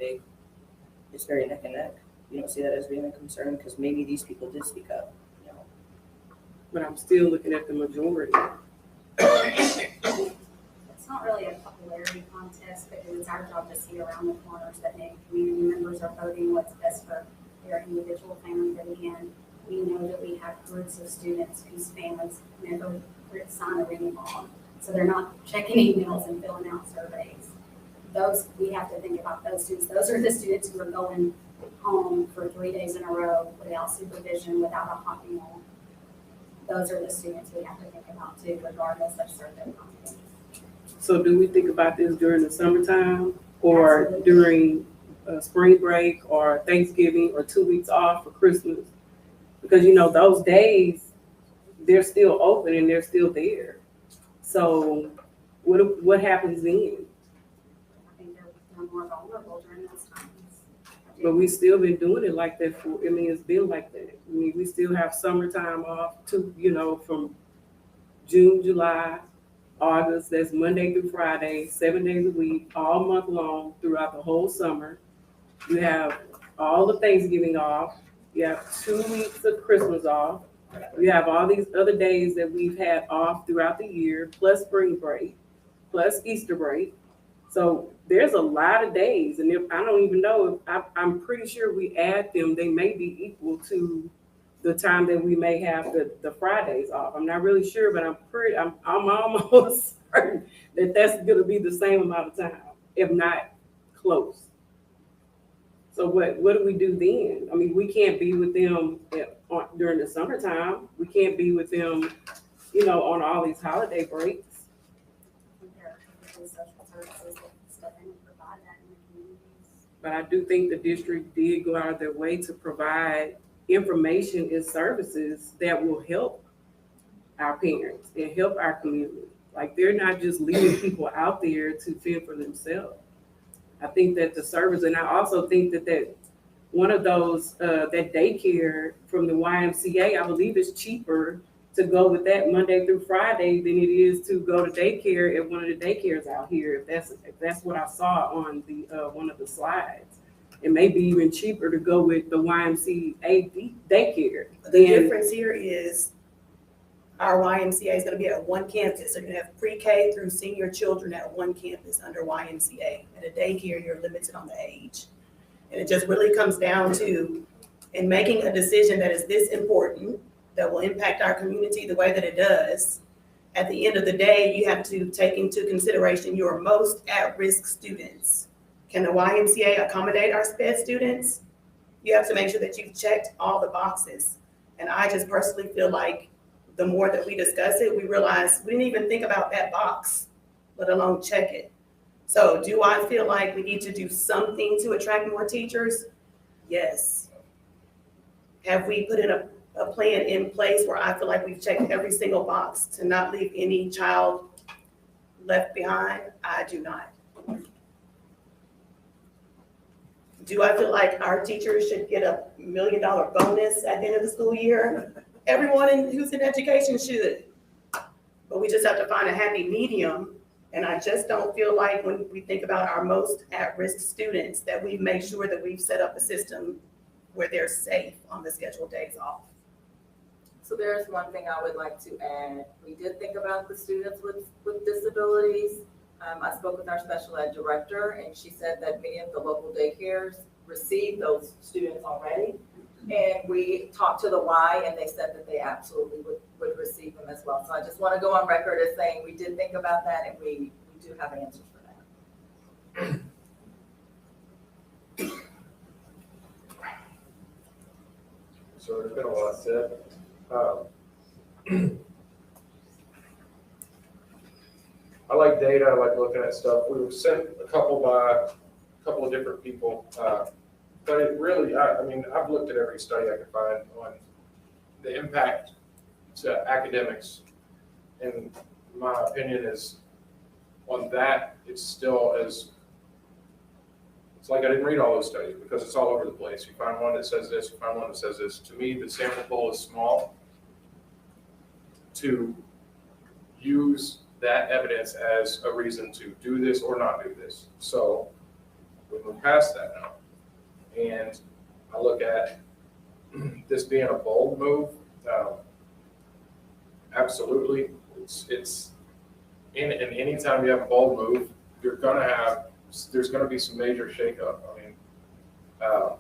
it's very neck and neck. You don't see that as being a concern because maybe these people did speak up. But I'm still looking at the majority. It's not really a popularity contest because it's our job to see around the corners that maybe community members are voting what's best for their individual family. But again, we know that we have groups of students whose families never sign a reading log. So they're not checking emails and filling out surveys. Those, we have to think about those students. Those are the students who are going home for 3 days in a row without supervision, without a hot meal. Those are the students we have to think about too, regardless of survey content. So do we think about this during the summertime or during spring break or Thanksgiving or 2 weeks off for Christmas? Because, those days, they're still open and they're still there. So what happens then? I think they're more vulnerable during those times. But we still been doing it like that it's been like that. We still have summertime off from June, July, August, that's Monday through Friday, 7 days a week, all month long throughout the whole summer. You have all the Thanksgiving off. You have 2 weeks of Christmas off. You have all these other days that we've had off throughout the year, plus spring break, plus Easter break. So there's a lot of days, and if I don't even know, I'm pretty sure we add them, they may be equal to the time that we may have the Fridays off. I'm not really sure, but I'm almost certain that that's going to be the same amount of time, if not close. So what do we do then? I mean, we can't be with them during the summertime. We can't be with them, on all these holiday breaks. But I do think the district did go out of their way to provide information and services that will help our parents and help our community. Like, they're not just leaving people out there to fend for themselves. I think that the service, and I also think that one of those, that daycare from the YMCA, I believe it's cheaper to go with that Monday through Friday than it is to go to daycare at one of the daycares out here. If that's what I saw on the one of the slides. It may be even cheaper to go with the YMCA daycare. The difference here is our YMCA is going to be at one campus. So you're going to have pre-K through senior children at one campus under YMCA. At a daycare, you're limited on the age. And it just really comes down to, in making a decision that is this important, that will impact our community the way that it does, at the end of the day, you have to take into consideration your most at-risk students. Can the YMCA accommodate our SPED students? You have to make sure that you've checked all the boxes. And I just personally feel like the more that we discuss it, we realize we didn't even think about that box, let alone check it. So do I feel like we need to do something to attract more teachers? Yes. Have we put in a plan in place where I feel like we've checked every single box to not leave any child left behind? I do not. Do I feel like our teachers should get $1 million bonus at the end of the school year? Everyone who's in education should. But we just have to find a happy medium. And I just don't feel like when we think about our most at-risk students that we make sure that we've set up a system where they're safe on the scheduled days off. So there's one thing I would like to add. We did think about the students with disabilities. I spoke with our special ed director, and she said that many of the local daycares receive those students already. And we talked to the Y, and they said that they absolutely would receive them as well. So I just want to go on record as saying we did think about that, and we do have answers for that. So there's been a lot said. I like data, I like looking at stuff. We were sent a couple by a couple of different people. But it really, I mean, I've looked at every study I could find on the impact to academics. And my opinion is on that, it's still as, it's like I didn't read all those studies because it's all over the place. You find one that says this, you find one that says this. To me, the sample pool is small to use that evidence as a reason to do this or not do this. So we move past that now. And I look at this being a bold move. Absolutely, it's in any time you have a bold move, there's gonna be some major shakeup. I mean, I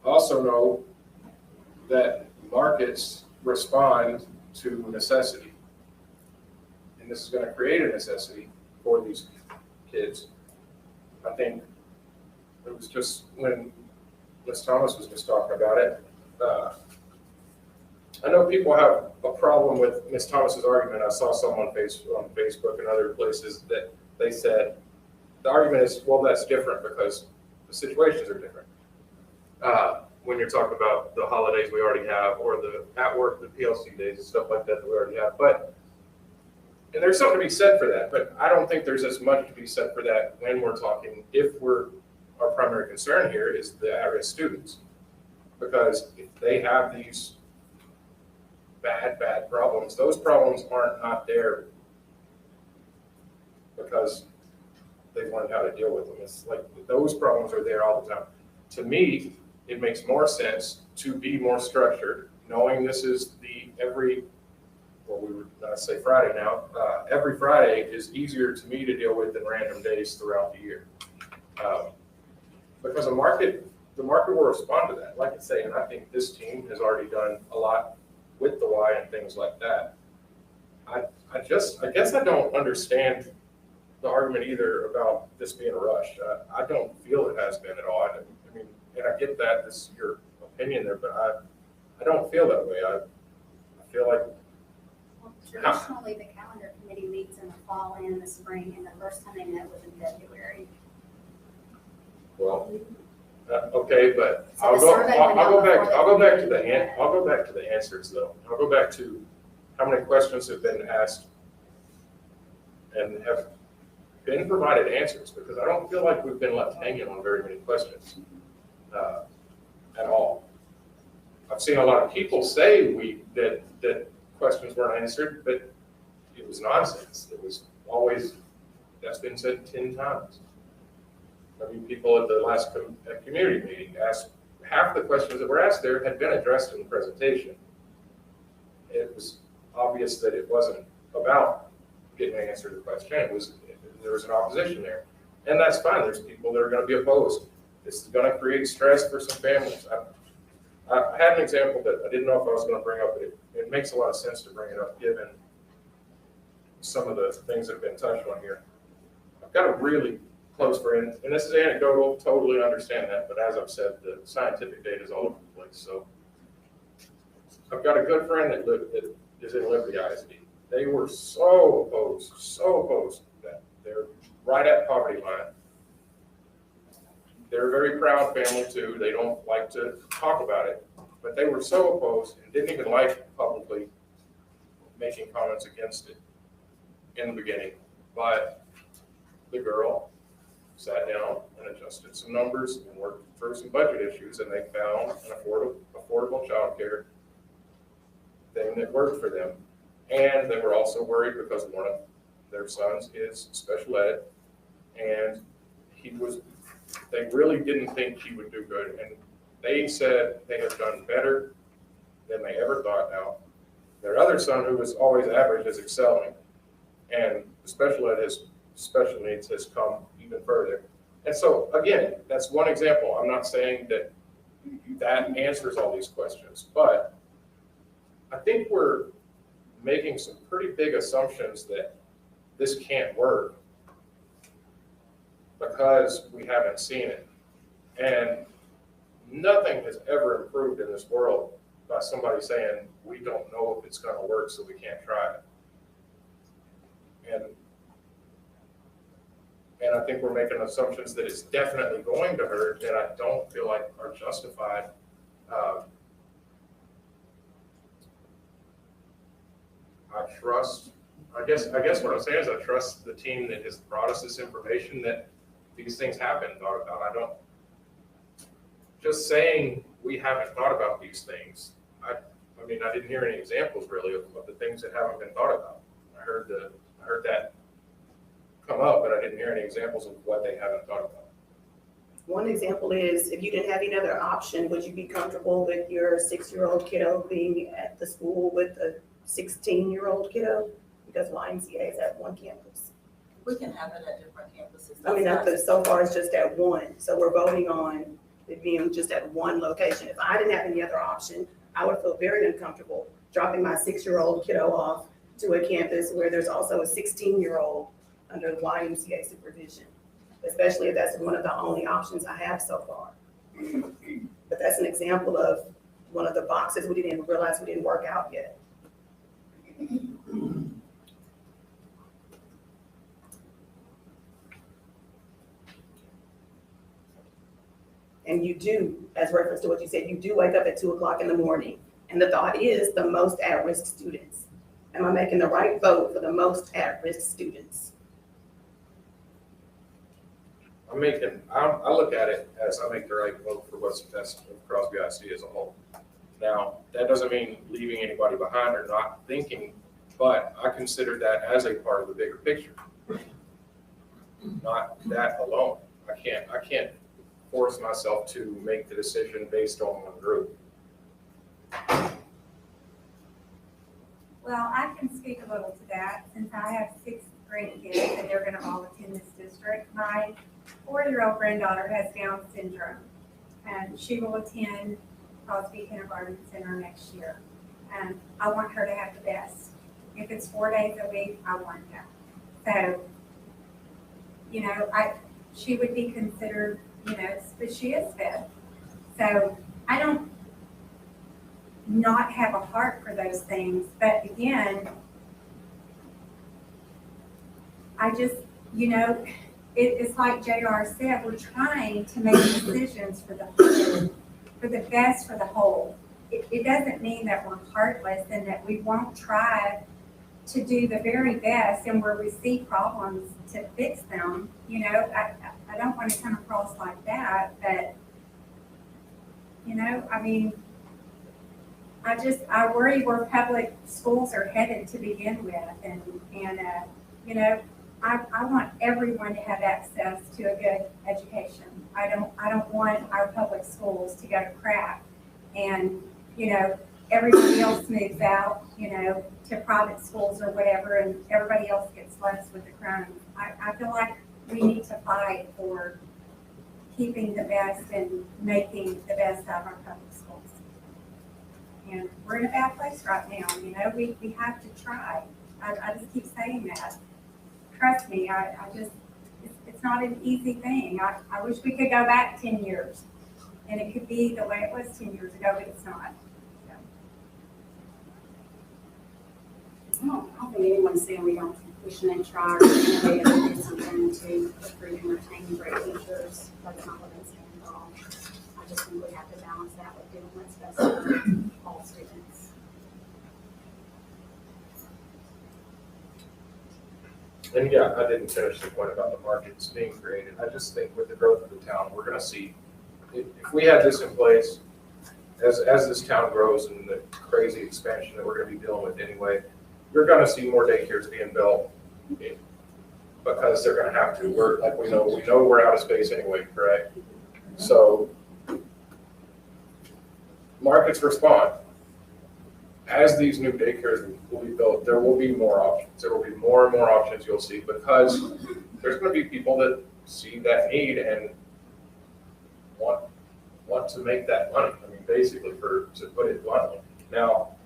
also know that markets respond to necessity, and this is going to create a necessity for these kids. I think it was just when Ms. Thomas was just talking about it. I know people have a problem with Ms. Thomas's argument. I saw some on Facebook and other places that they said the argument is, well, that's different because the situations are different. When you're talking about the holidays we already have, or the at work, the PLC days and stuff like that we already have. And there's something to be said for that, but I don't think there's as much to be said for that when we're talking, our primary concern here is the at-risk students. Because if they have these bad problems, those problems aren't not there because they've learned how to deal with them. It's like those problems are there all the time. To me, it makes more sense to be more structured, knowing this is we would say Friday now. Every Friday is easier to me to deal with than random days throughout the year. Because the market will respond to that. Like I say, and I think this team has already done a lot with the Y and things like that. I guess I don't understand the argument either about this being a rush. I don't feel it has been at all. I mean, and I get that this is your opinion there, but I don't feel that way. I feel like traditionally the calendar committee meets in the fall and in the spring, and the first time they met was in February. Well, okay, but So I'll the survey went out go back before to the answers though. I'll go back to how many questions have been asked and have been provided answers, because I don't feel like we've been left hanging on very many questions at all. I've seen a lot of people say that questions weren't answered, but it was nonsense. It was always, that's been said 10 times. I mean, people at the last community meeting asked, half the questions that were asked there had been addressed in the presentation. It was obvious that it wasn't about getting an answer to the question. There was an opposition there. And that's fine. There's people that are going to be opposed. This is going to create stress for some families. I had an example that I didn't know if I was going to bring up, but it makes a lot of sense to bring it up given some of the things that have been touched on here. I've got a really close friend, and this is anecdotal, totally understand that, but as I've said, the scientific data is all over the place. So I've got a good friend that is in Liberty ISD. They were so opposed that they're right at poverty line. They're a very proud family too. They don't like to talk about it, but they were so opposed and didn't even like publicly making comments against it in the beginning. But the girl sat down and adjusted some numbers and worked through some budget issues, and they found an affordable childcare thing that worked for them. And they were also worried because one of their sons is special ed, and they really didn't think he would do good. And they said they have done better than they ever thought now. Their other son, who was always average, is excelling. And the special needs has come even further. And so, again, that's one example. I'm not saying that that answers all these questions, but I think we're making some pretty big assumptions that this can't work because we haven't seen it. And nothing has ever improved in this world by somebody saying, we don't know if it's going to work, so we can't try it. And I think we're making assumptions that it's definitely going to hurt that I don't feel like are justified. I guess what I'm saying is I trust the team that has brought us this information that these things have been thought about. I don't, just saying we haven't thought about these things. I mean, I didn't hear any examples really of the things that haven't been thought about. I heard that come up, but I didn't hear any examples of what they haven't thought about. One example is, if you didn't have any other option, would you be comfortable with your 6-year-old kiddo being at the school with a 16-year-old kiddo? Because YMCA is at one campus. We can have it at different campuses. I mean, so far it's just at one. So we're voting on it being just at one location. If I didn't have any other option, I would feel very uncomfortable dropping my 6-year-old kiddo off to a campus where there's also a 16-year-old under the YMCA supervision, especially if that's one of the only options I have so far. But that's an example of one of the boxes we didn't realize we didn't work out yet. And you do, as reference to what you said, you do wake up at 2 o'clock in the morning. And the thought is the most at-risk students. Am I making the right vote for the most at-risk students? I look at it as I make the right vote for what's best of Crosby ISD as a whole. Now, that doesn't mean leaving anybody behind or not thinking, but I consider that as a part of the bigger picture. Not that alone. I can't force myself to make the decision based on one group. Well, I can speak a little to that since I have 6th grade kids and they're going to all attend this district. My 4-year-old granddaughter has Down syndrome and she will attend Crosby Kindergarten Center next year. And I want her to have the best. If it's 4 days a week, I want that. So, you know, she would be considered, you know, but she is 5th. So I don't not have a heart for those things. But again, I just, you know, it's like JR said, we're trying to make decisions for the whole, for the best for the whole. It doesn't mean that we're heartless and that we won't try to do the very best and where we see problems to fix them. You know, I don't want to come across like that, but, you know, I mean, I worry where public schools are headed to begin with. And you know, I want everyone to have access to a good education. I don't want our public schools to go to crap and, you know, everybody else moves out, you know, to private schools or whatever, and everybody else gets left with the crumbs. I feel like we need to fight for keeping the best and making the best out of our public schools. And we're in a bad place right now, you know, we have to try. I just keep saying that. Trust me, it's not an easy thing. I wish we could go back 10 years and it could be the way it was 10 years ago, but it's not. I don't think anyone's saying we don't shouldn't try or innovate or do something to recruit and retain great teachers. That's not what I'm saying at all. I just think we have to balance that with doing what's best for all students. And yeah, I didn't finish the point about the markets being created. I just think with the growth of the town, we're going to see, if we had this in place, as this town grows and the crazy expansion that we're going to be dealing with anyway, you're going to see more daycares being built because they're going to have to. We know we're out of space anyway, correct? So markets respond. as these new daycares will be built, there will be more options. There will be more and more options you'll see because there's going to be people that see that need and want to make that money. I mean, basically, to put it bluntly. Now,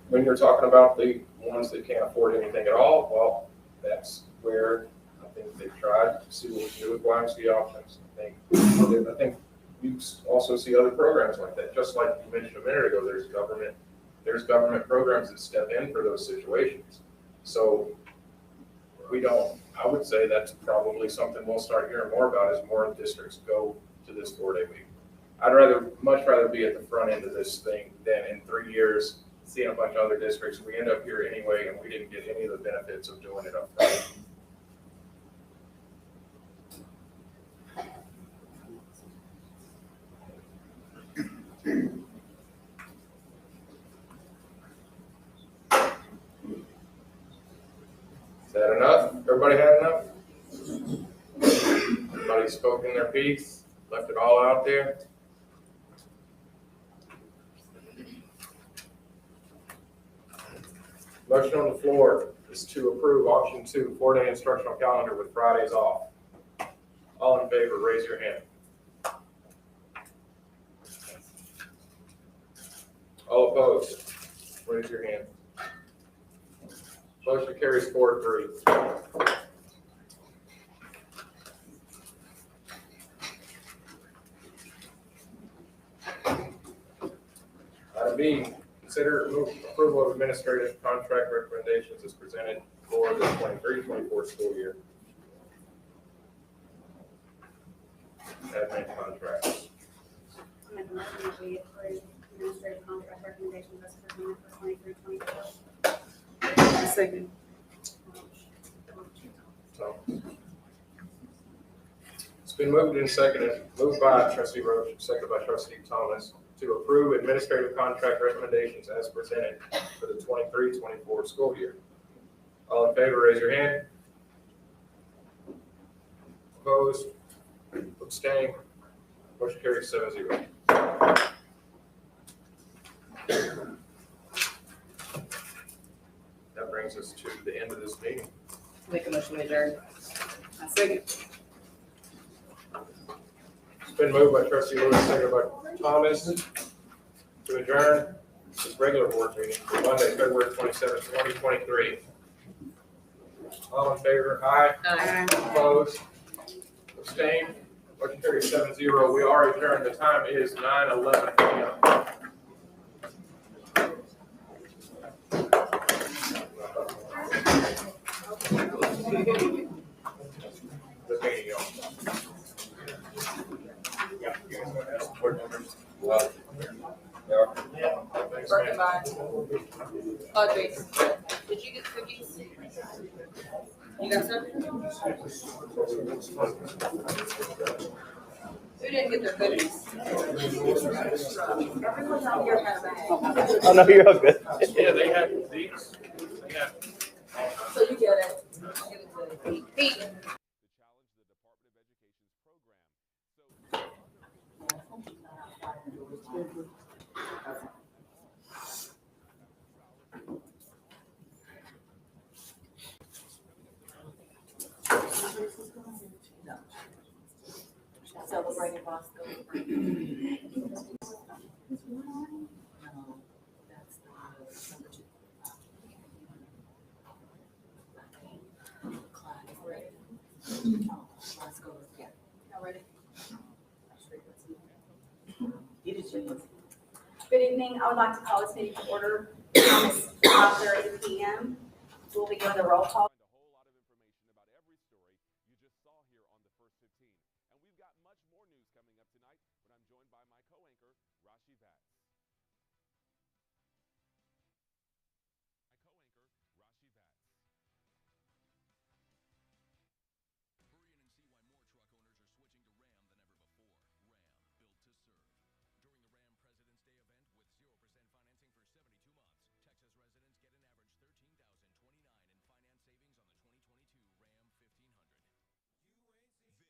when you're talking about the ones that can't afford anything at all, well, that's where I think they've tried to see what we can do with YMCA options. I think you also see other programs like that. Just like you mentioned a minute ago, there's government programs that step in for those situations. So I would say that's probably something we'll start hearing more about as more districts go to this 4-day week. I'd much rather be at the front end of this thing than in 3 years seeing a bunch of other districts. We end up here anyway, and we didn't get any of the benefits of doing it up front. Is that enough? Everybody had enough? Everybody spoken their piece, left it all out there? Motion on the floor is to approve option 2, 4-day instructional calendar with Fridays off. All in favor, raise your hand. All opposed, raise your hand. Motion carries 4-3. Item B, consider approval of administrative contract recommendations as presented for the 23-24 school year. Admin contracts. I make a motion that we approve administrative contract recommendations as presented for 23-24. Second. So, it's been moved and seconded, moved by trustee Roach, seconded by trustee Thomas, to approve administrative contract recommendations as presented for the 23-24 school year. All in favor, raise your hand. Opposed? Abstained? Motion carries 7-0. That brings us to the end of this meeting. Make a motion to adjourn. I second. It's been moved by trustee Lewis, seconded by Thomas, to adjourn this regular board meeting for Monday, February 27th, 2023. All in favor? Aye. Aye. Opposed? Abstained? Motion carries 7-0. We are adjourned. The time is 9:11 p.m. The meeting, y'all. Board members. Birkin by Audrey. Did you get cookies? You got some? Who didn't get their cookies? Everyone's out here had a bag. Oh, no, you're all good. Yeah, they have these. They have. So you get it. Give it to Pete. Pete. Celebrating Boston. Let's go. Yeah. Y'all ready? Good evening. I would like to call this meeting to order. It's 5:30 p.m. We'll begin the roll call. And we've got much more news coming up tonight, but I'm joined by my co-anchor, Rashi Vatz.